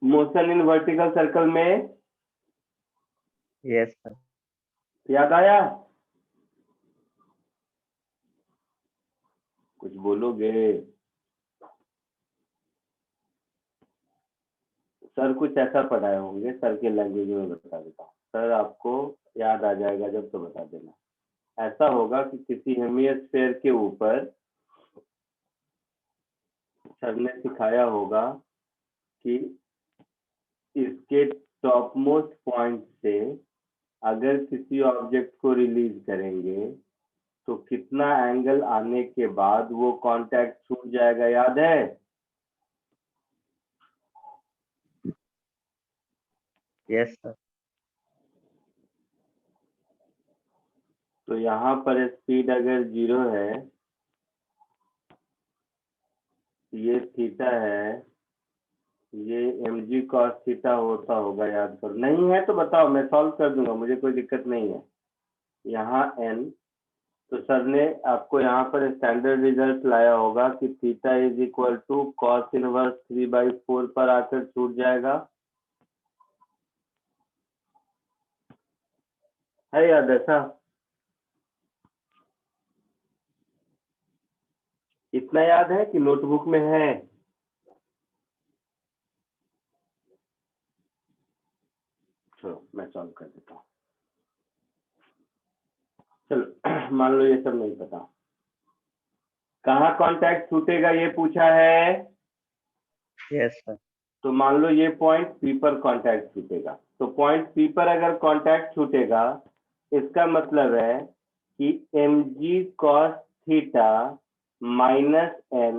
Motion in vertical circle में, यस सर। याद आया? कुछ बोलोगे? सर कुछ ऐसा पढ़ाए होंगे, सर के लैंग्वेज में बता देता हूँ, सर आपको याद आ जाएगा जब तो बता देना। ऐसा होगा कि किसी हेमिस्फेयर के ऊपर सर ने सिखाया होगा कि इसके टॉप मोस्ट पॉइंट से अगर किसी ऑब्जेक्ट को रिलीज करेंगे तो कितना एंगल आने के बाद वो कांटेक्ट छूट जाएगा, याद है? Yes sir. तो यहाँ पर स्पीड अगर 0 है, ये थीटा है, ये mg cos थीटा होता होगा, याद करो। नहीं है तो बताओ, मैं सॉल्व कर दूंगा, मुझे कोई दिक्कत नहीं है। यहाँ n, तो सर ने आपको यहाँ पर स्टैंडर्ड रिजल्ट लाया होगा कि theta is equal to cos inverse 3/4 पर आकर छूट जाएगा, है याद ऐसा? इतना याद है कि नोटबुक में है? चलो मैं सॉल्व कर देता हूँ। चलो मान लो ये सब नहीं पता, कहाँ कांटेक्ट छूटेगा ये पूछा है। Yes sir. तो मान लो ये पॉइंट पी पर कांटेक्ट छूटेगा, तो पॉइंट पी पर अगर कांटेक्ट छूटेगा इसका मतलब है कि mg cos theta minus n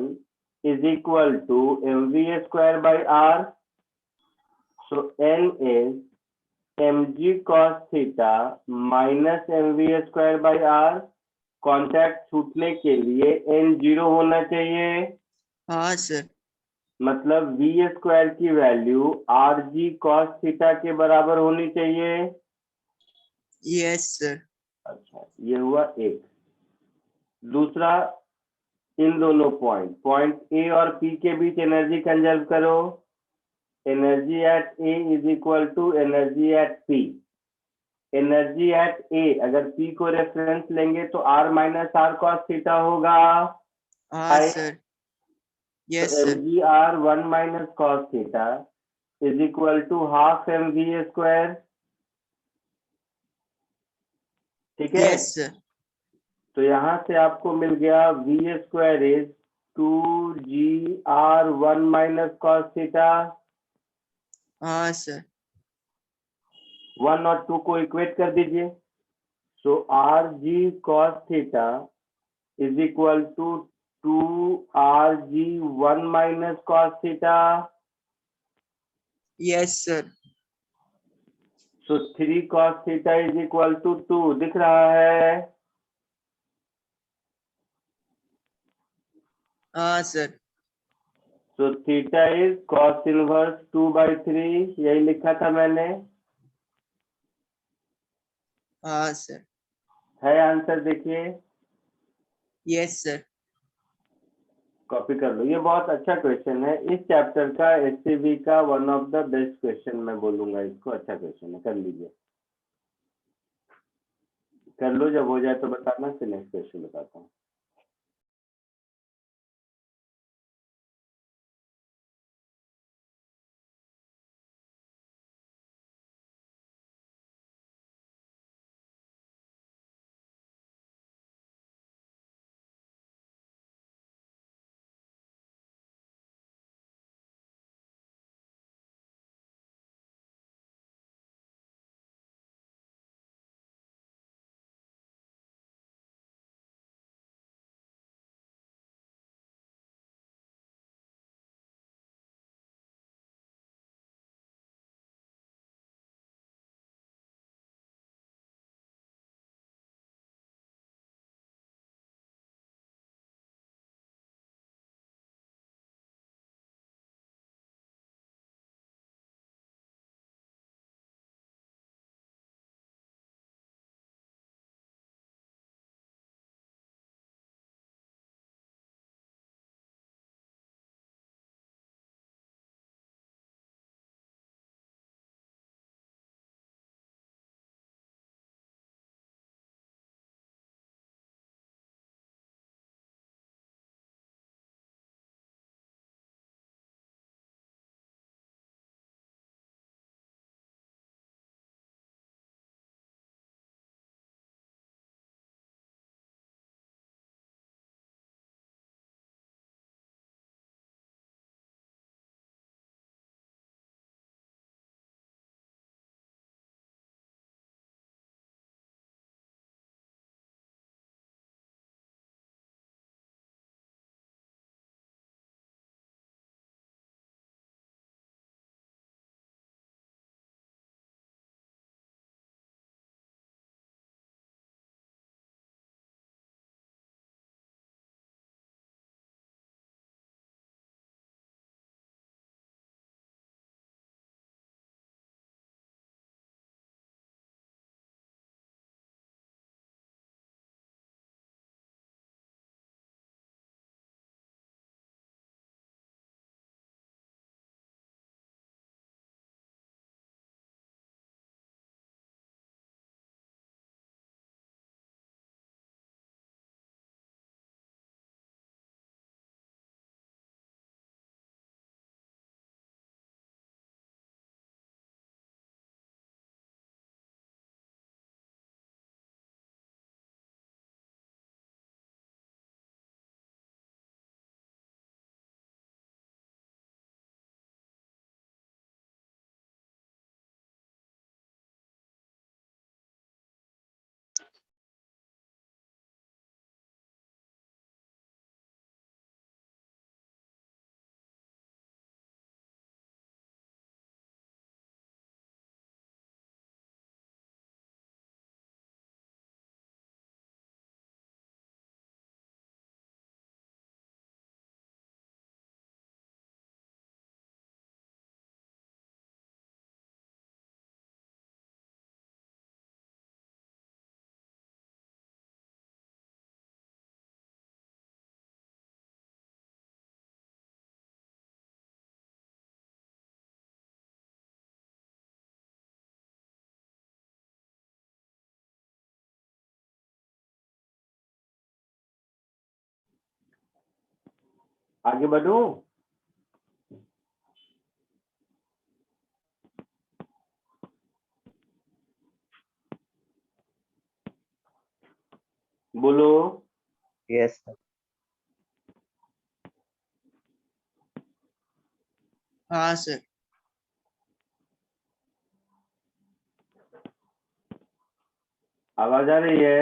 is equal to mv² by r। So n is mg cos theta minus mv square by r, contact छूटने के लिए n 0 होना चाहिए, हाँ सर। मतलब v स्क्वायर की value are G cos theta के बराबर होनी चाहिए। Yes sir. अच्छा, ये हुआ एक। दूसरा, इन दोनों पॉइंट ए और पी के बीच एनर्जी कंजर्व करो। Energy at A is equal to energy at P. Energy at A अगर पी को रेफरेंस लेंगे तो R minus are cos theta होगा। हाँ I- सर। तो yes sir. mg r 1 minus cos theta is equal to half M we square. ठीक है, यस सर। तो यहां से आपको मिल गया V square is 2g r 1 minus cos theta. हाँ सर। 1 और 2 को इक्वेट कर दीजिए। So R G cos theta is equal to 2rg 1 minus cos theta. Yes sir. So 3 cos theta is equal to 2 दिख रहा है। हाँ sir. So theta is cos inverse 2/3, यही लिखा था मैंने। हाँ सर। है आंसर, देखिए, यस सर। कॉपी कर लो। ये बहुत अच्छा क्वेश्चन है, इस चैप्टर का एससीबी का one of the best question मैं बोलूंगा इसको। अच्छा क्वेश्चन है, कर लीजिए, कर लो। जब हो जाए तो बताना, फिर नेक्स्ट क्वेश्चन बताता हूँ। आगे बढ़ूं? बोलो। Yes, sir. हाँ सर। आवाज आ रही है?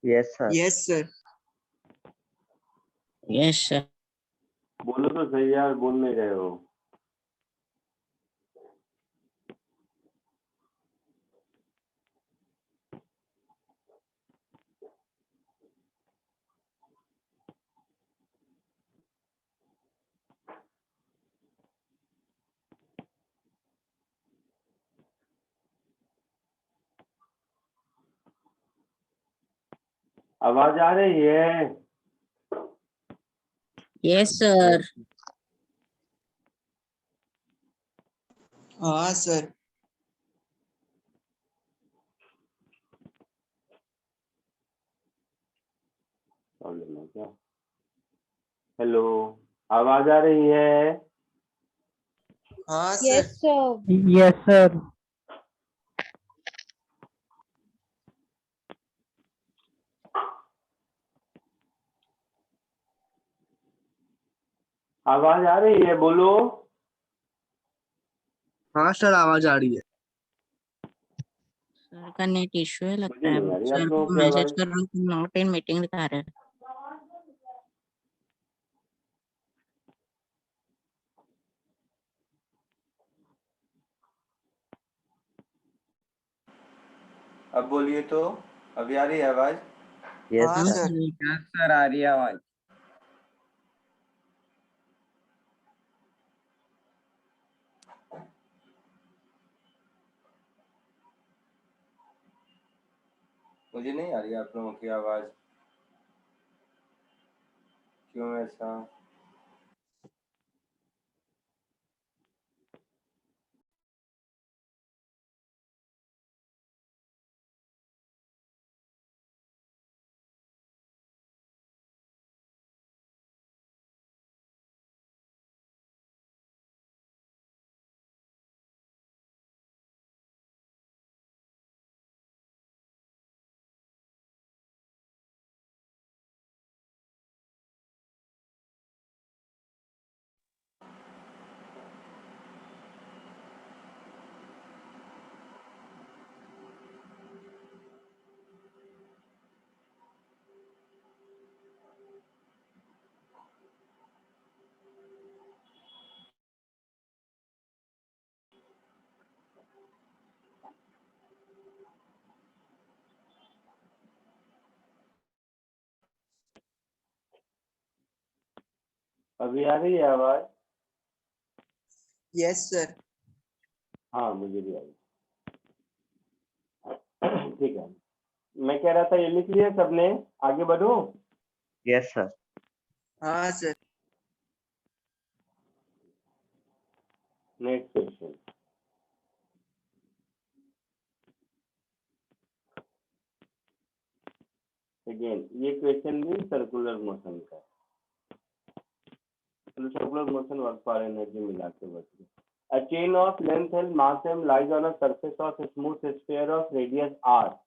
Yes, sir. Yes sir. Yes, sir. बोलो तो सही यार, बोल नहीं रहे हो। आवाज आ रही है? Yes, sir. हाँ सर। प्रॉब्लम है क्या? हेलो, आवाज आ रही है? हाँ sir. Yes, sir. Yes, sir. आवाज आ रही है, बोलो। हाँ सर, आवाज आ रही है। सर का नेट इश्यू है लगता मुझे है। नहीं आ रही आप सर लोगों को की मैसेज आवाज। कर रहा हूँ, नॉट इन मीटिंग दिखा रहा है। अब बोलिए तो, अभी आ रही है आवाज? Yes, हाँ sir. सर। यस सर, आ रही है आवाज। मुझे नहीं आ रही आप लोगों की आवाज, क्यों ऐसा? अभी आ रही है आवाज? Yes sir. हाँ, मुझे भी आ रही। ठीक है, मैं कह रहा था ये लिख लिया सबने? आगे बढ़ो। Yes, sir. हाँ सर। Next question. अगेन ये क्वेश्चन भी सर्कुलर मोशन का, circular motion work for energy मिला के बच्चे। A chain of length L, mass M lies on a surface of a smooth sphere of radius r.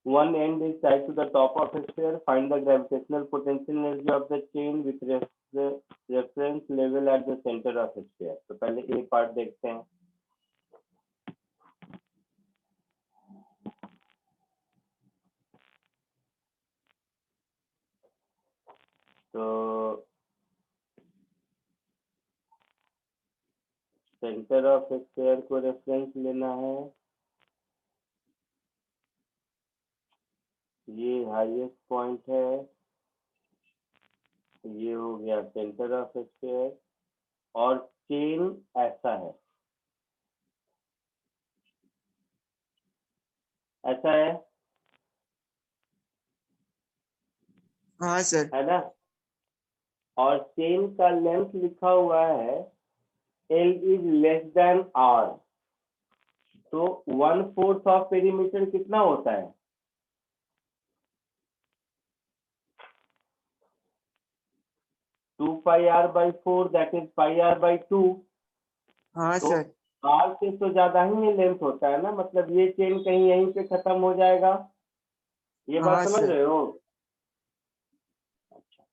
One end is tied to the top of a sphere. Find the gravitational potential energy of the chain with reference level at the center of a sphere. तो पहले ए पार्ट देखते हैं। तो सेंटर ऑफ स्फीयर को रेफरेंस लेना है, ये हाईएस्ट पॉइंट है, ये हो गया सेंटर ऑफ स्फीयर, और चेन ऐसा है, ऐसा हाँ सर। है ना? और चेन का लेंथ लिखा हुआ है L is less than R, तो 1/4 ऑफ पेरीमीटर कितना होता है? 2 pi r by 4 that is pi r by 2. हाँ तो सर, r से तो ज्यादा ही ये लेंथ होता है ना, मतलब ये चेन कहीं यहीं पे खत्म हो जाएगा, ये बात हाँ समझ सर, रहे हो? अच्छा,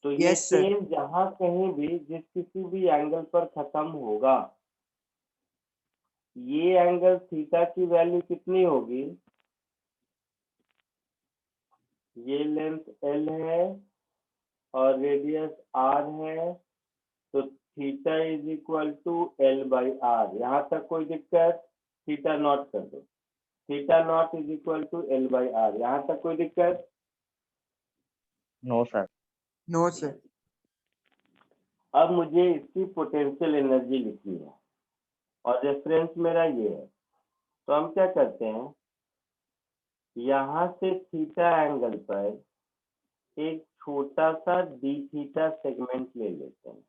तो ये यस सर, चेन जहां कहीं भी जिस किसी भी एंगल पर खत्म होगा, ये एंगल थीटा की वैल्यू कितनी होगी? ये लेंथ L है और रेडियस R है, तो theta is equal to L by R। यहाँ तक कोई दिक्कत? थीटा नॉट कर दो, theta not is equal to L by R। यहाँ तक कोई दिक्कत? No sir. नो सर, अब मुझे इसकी पोटेंशियल एनर्जी लिखनी है और रेफरेंस मेरा ये है, तो हम क्या करते हैं, यहाँ से थीटा एंगल पर एक छोटा सा डी थीटा सेगमेंट ले लेते हैं।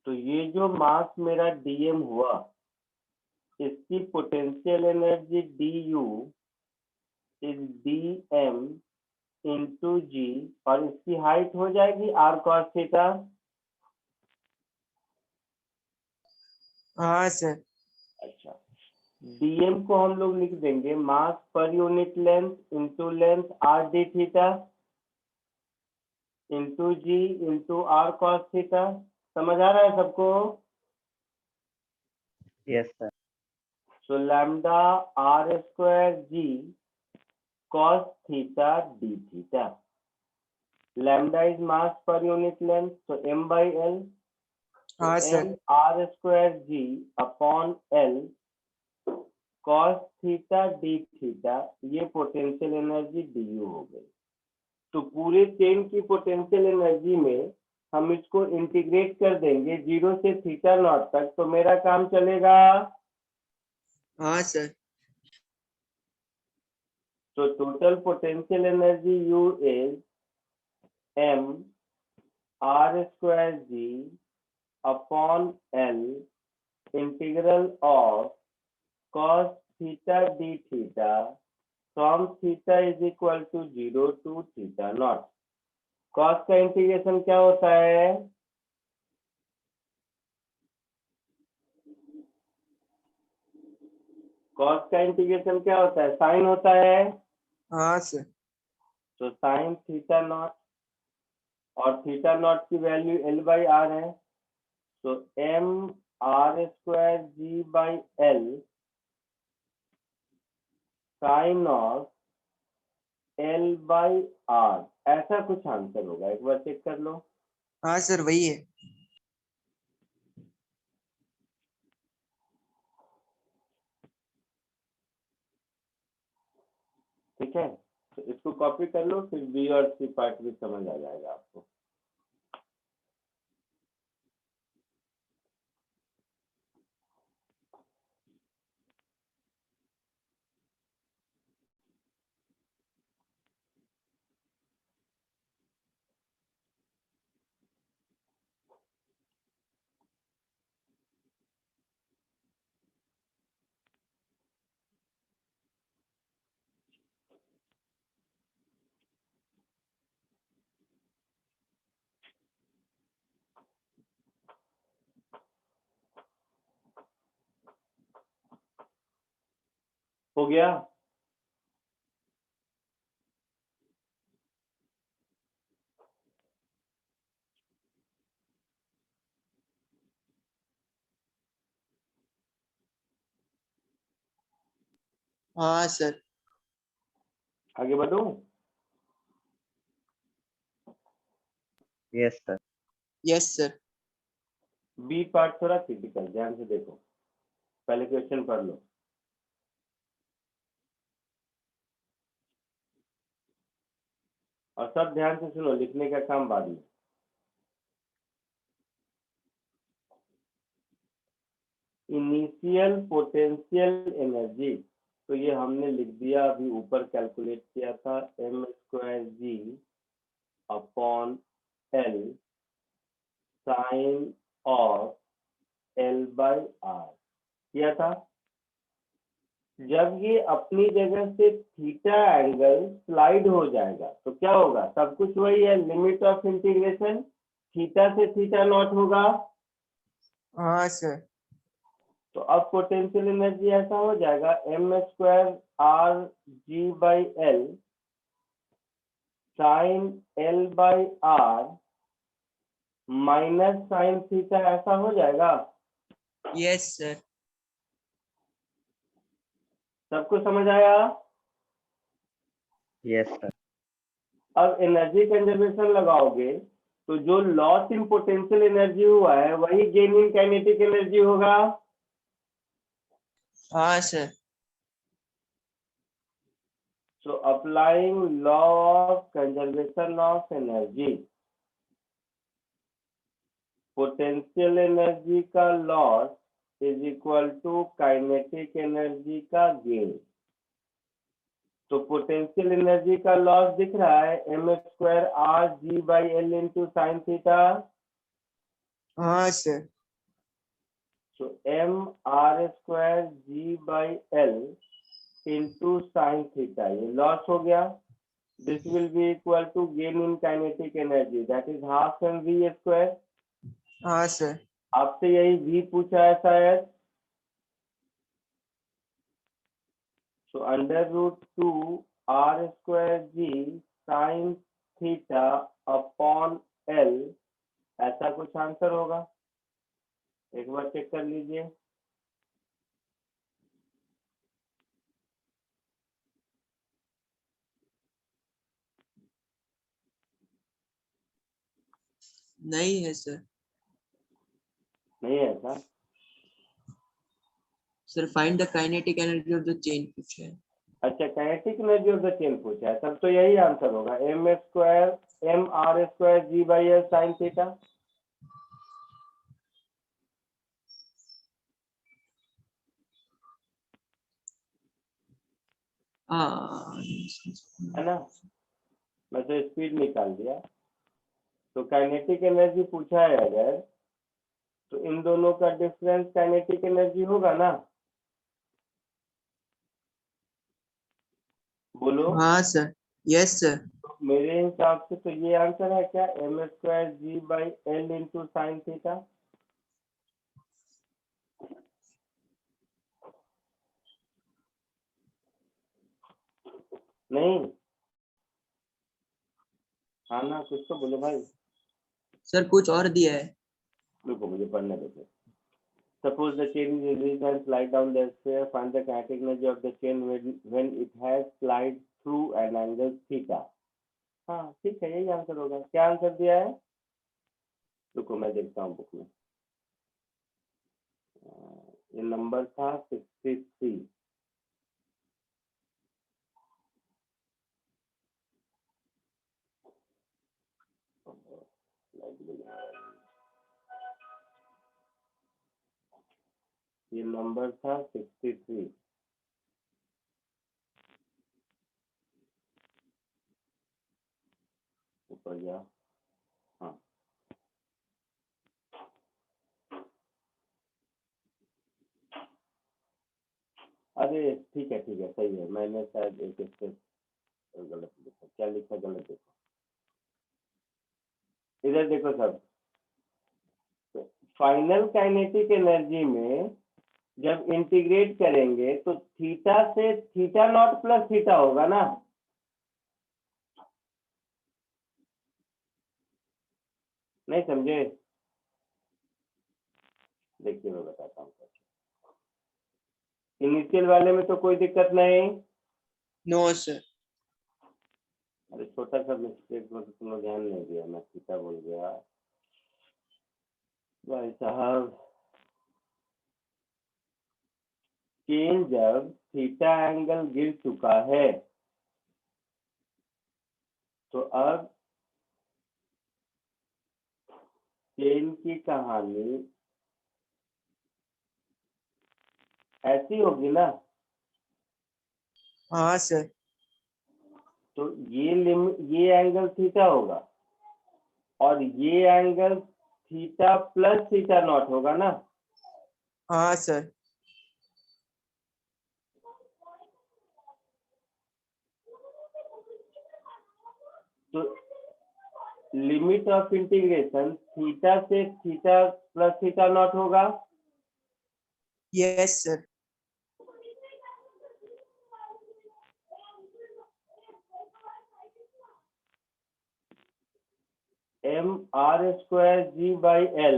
तो ये जो मास मेरा dm हुआ, इसकी potential energy du is dm into G, और इसकी हाइट हो जाएगी r cos थीटा। हाँ सर, अच्छा, dm को हम लोग लिख देंगे mass per unit length into length r d theta into G into r cos theta. समझ आ रहा है सबको? Yes sir. So lambda r square g cos theta d theta. Lambda is mass per unit length, so m by L. So हाँ sir, m r square g upon L cos theta d theta, ये पोटेंशियल एनर्जी du हो गई। तो पूरे चेन की पोटेंशियल एनर्जी में हम इसको इंटीग्रेट कर देंगे 0 से थीटा नॉट तक, तो मेरा काम चलेगा। हाँ sir, So total potential energy U is m r square g upon L integral of cos theta d theta from theta is equal to 0 to theta naught. Cos का इंटीग्रेशन क्या होता है? cos का इंटीग्रेशन क्या होता है? साइन होता है। हाँ सर, तो साइन थीटा नॉट, और थीटा नॉट की वैल्यू L बाई आर है, तो m r square g by L sine of L by R, ऐसा कुछ आंसर होगा। एक बार चेक कर लो। हाँ सर, वही है। ठीक है, तो इसको कॉपी कर लो, फिर बी और सी पार्ट भी समझ आ जाएगा आपको। हो गया? हाँ सर, आगे बढ़ूं? Yes sir. Yes sir, B part थोड़ा क्रिटिकल, ध्यान से देखो, पहले क्वेश्चन पढ़ लो। और सब ध्यान से सुनो, लिखने का काम बाद में। इनिशियल पोटेंशियल एनर्जी, तो ये हमने लिख दिया, अभी ऊपर कैलकुलेट किया था, m square g upon L sine of L by r किया था। जब ये अपनी जगह से थीटा एंगल स्लाइड हो जाएगा तो क्या होगा? सब कुछ वही है, लिमिट ऑफ इंटीग्रेशन थीटा से थीटा नॉट होगा। हाँ सर। तो अब पोटेंशियल एनर्जी ऐसा हो जाएगा m²r(g/l sin l/r minus sine theta, ऐसा हो जाएगा। Yes sir. सबको समझ आया? Yes sir. अब एनर्जी कंजर्वेशन लगाओगे तो जो लॉस इन पोटेंशियल एनर्जी हुआ है वही गेन इन काइनेटिक एनर्जी होगा। हाँ sir. So applying law of conservation of energy, potential energy का loss is equal to kinetic energy का gain। तो पोटेंशियल एनर्जी का लॉस दिख रहा है m²r(g/l into sin theta। हाँ sir. So m(r²g/l into sin theta, ये लॉस हो गया। This will be equal to gain in kinetic energy, that is half mv²। हाँ सर। आपसे यही v पूछा है शायद। So √2 r²g sin theta upon l, ऐसा कुछ आंसर होगा। एक बार चेक कर लीजिए। नहीं है सर। नहीं है ऐसा? Sir find the kinetic energy of the chain पूछा है। अच्छा, kinetic energy of the chain पूछा है, तब तो यही आंसर होगा mr²g/l sin थीटा। हाँ है ना? मैं तो स्पीड निकाल दिया। तो काइनेटिक एनर्जी पूछा है अगर, तो इन दोनों का डिफरेंस काइनेटिक एनर्जी होगा ना? बोलो। हाँ सर। Yes sir. तो मेरे हिसाब से तो ये आंसर है क्या, m²g/l into sin थीटा। नहीं? हाँ ना, कुछ तो बोलो भाई। सर कुछ और दिया है। रुको, मुझे पढ़ने दो। Suppose the chain is released and slide down the sphere. Find the kinetic energy of the chain when it has slide through an angle theta. हाँ ठीक है, यही आंसर होगा। क्या आंसर दिया है? रुको मैं देखता हूँ बुक में। ये नंबर था 63। ये नंबर था 63। ऊपर जा। हाँ, अरे ठीक है सही है। मैंने शायद एक स्टेप गलत लिखा। क्या लिखा गलत? देखो इधर देखो सब। फाइनल काइनेटिक एनर्जी में जब इंटीग्रेट करेंगे तो थीटा से थीटा नॉट प्लस थीटा होगा ना? नहीं समझे? देखिए मैं बताता हूँ। इनिशियल वाले में तो कोई दिक्कत नहीं। No sir. अरे छोटा सा मिस्टेक में तो तुमने ध्यान नहीं दिया, मैं थीटा बोल गया भाई साहब। चेन जब थीटा एंगल गिर चुका है तो अब चेन की कहानी ऐसी होगी ना? हाँ सर। तो ये एंगल थीटा होगा और ये angle theta plus theta nought होगा ना? हाँ सर। तो लिमिट ऑफ इंटीग्रेशन थीटा से थीटा प्लस थीटा नॉट होगा। Yes, sir. M are square ji by L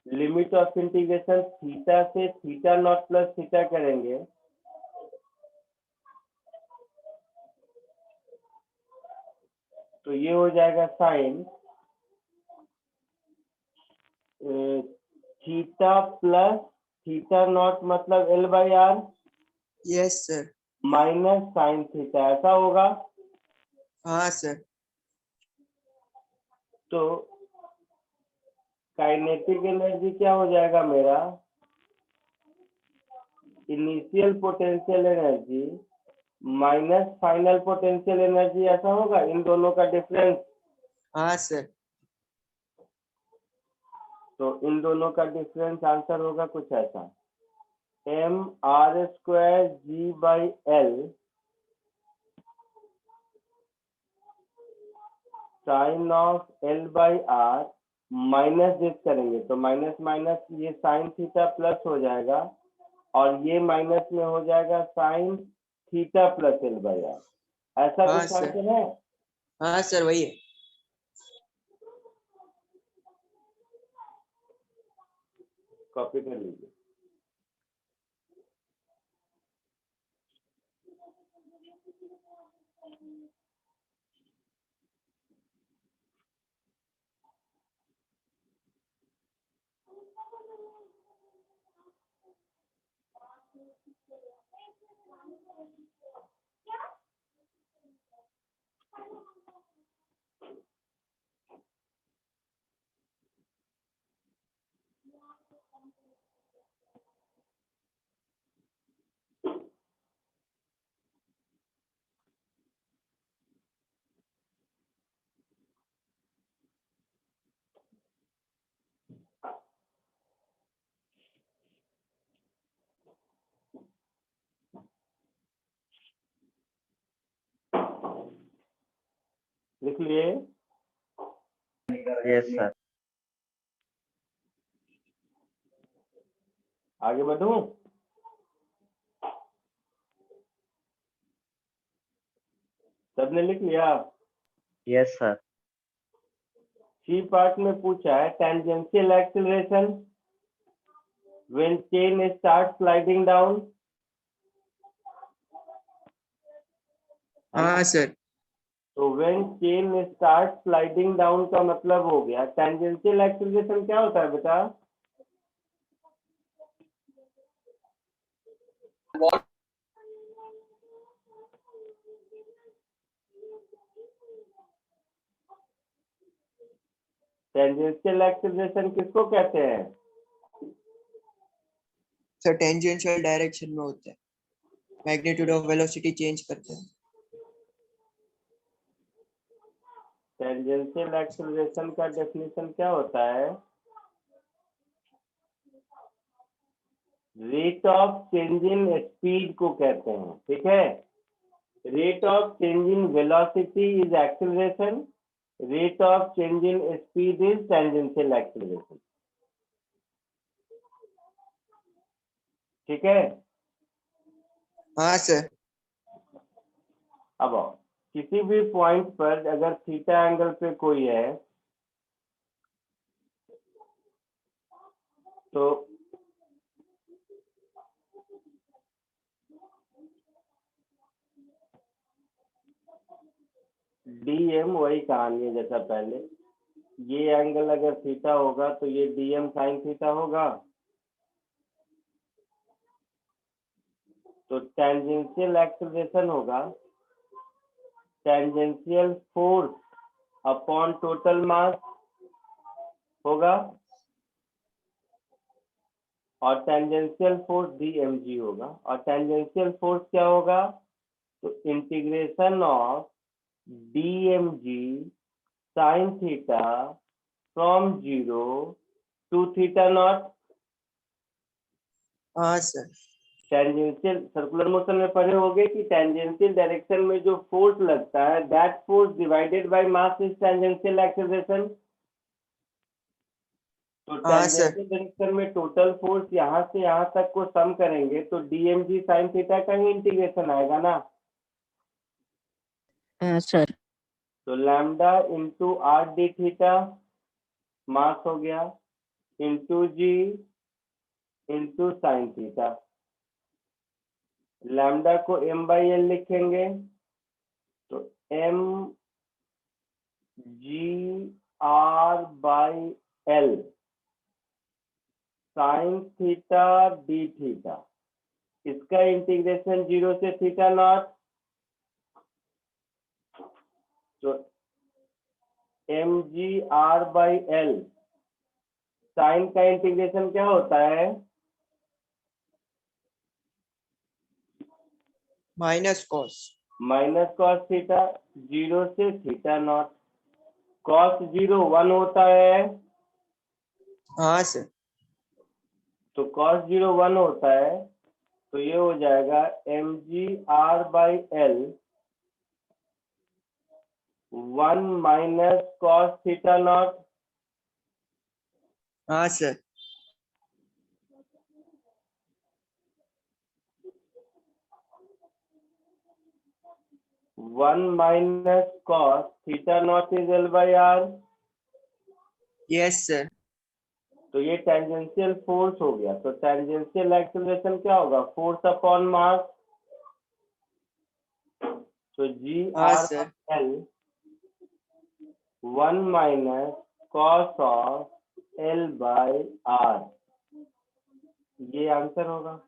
limit of integration theta से थीटा नॉट प्लस थीटा करेंगे तो ये हो जाएगा sine theta plus theta nought मतलब L by R Yes, sir. Minus sine theta, ऐसा होगा। हाँ सर। तो काइनेटिक एनर्जी क्या हो जाएगा मेरा, initial potential energy minus final potential energy, ऐसा होगा इन दोनों का डिफरेंस। हाँ सर। तो इन दोनों का डिफरेंस आंसर होगा कुछ ऐसा, m are square ji by L sine of l by r minus this करेंगे तो माइनस माइनस ये साइन थीटा प्लस हो जाएगा और ये माइनस में हो जाएगा sine theta plus l by r, ऐसा हाँ कुछ सर। आंसर है। हाँ सर वही है। कॉपी कर लीजिए। लिख लिए, Yes, sir. आगे बढ़ूं। सबने लिख लिया। Yes, sir. सी पार्ट में पूछा है tangential acceleration when chain start sliding down. हाँ सर। तो when chain start sliding down का मतलब हो गया, टेंजेंशियल एक्सीलरेशन क्या होता है बेटा, टेंजेंशियल एक्सीलरेशन किसको कहते हैं। सर टेंजेंशियल डायरेक्शन में होता है, मैग्नीट्यूड ऑफ वेलोसिटी चेंज करते हैं। टेंजेंशियल एक्सीलरेशन का डेफिनेशन क्या होता है, rate of change in speed को कहते हैं, ठीक है। Rate of change in velocity is acceleration, rate of change in speed is tangential acceleration, ठीक है। हाँ सर। अब आओ, किसी भी पॉइंट पर अगर थीटा एंगल पे कोई है तो डीएम वही कहानी है जैसा पहले, ये एंगल अगर थीटा होगा तो ये डीएम साइन थीटा होगा। तो टेंजेंशियल एक्सीलरेशन होगा tangential force upon total mass होगा और टेंजेंशियल फोर्स डीएमजी होगा। और टेंजेंशियल फोर्स क्या होगा, तो integration of dmg sine theta from 0 to theta not. हाँ सर। टेंजेंशियल सर्कुलर मोशन में पढ़े होगे कि टेंजेंशियल डायरेक्शन में जो फोर्स लगता है that force divided by mass is tangential acceleration. तो हाँ, सर। टेंजेंशियल डायरेक्शन में टोटल फोर्स यहाँ से यहाँ तक को सम करेंगे तो dmg sin थीटा का ही इंटीग्रेशन आएगा ना। सर तो lambda into R D theta mass हो गया into G into sine theta. Lambda को m बाई एल लिखेंगे तो m G R by L sine theta D theta, इसका इंटीग्रेशन 0 से थीटा नॉट। तो M G R by L sine का इंटीग्रेशन क्या होता है? Minus cos. Minus cos theta 0 से थीटा नॉट। कॉस 0 1 होता है, हाँ सर। तो कॉस 0 1 होता है, तो ये हो जाएगा M G R by L 1 minus cos theta not. हाँ sir. One minus cos theta not is L by R. Yes sir. तो ये टेंजेंशियल फोर्स हो गया। तो टेंजेंशियल एक्सेलरेशन क्या होगा? Force upon mass. तो जी हाँ आर sir. L 1 minus cos of l by r, ये आंसर होगा।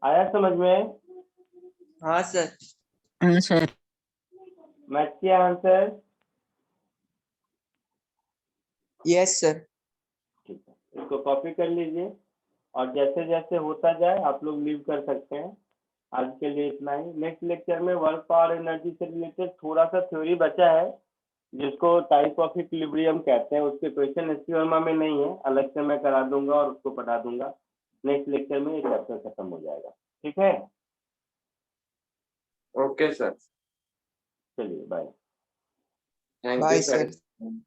आया समझ में? हाँ सर। सर मैथ किया आंसर? Yes sir. ठीक है, इसको कॉपी कर लीजिए और जैसे जैसे होता जाए आप लोग लीव कर सकते हैं। आज के लिए इतना ही। नेक्स्ट लेक्चर में वर्क पावर एनर्जी से रिलेटेड थोड़ा सा थ्योरी बचा है जिसको टाइप ऑफ इक्विलिब्रियम कहते हैं। उसके क्वेश्चन एसपी वर्मा में नहीं है, अलग से मैं करा दूंगा और उसको पढ़ा दूंगा। नेक्स्ट लेक्चर में ये चैप्टर खत्म हो जाएगा। ठीक है, ओके सर। चलिए bye. Thank bye you sir. Sir.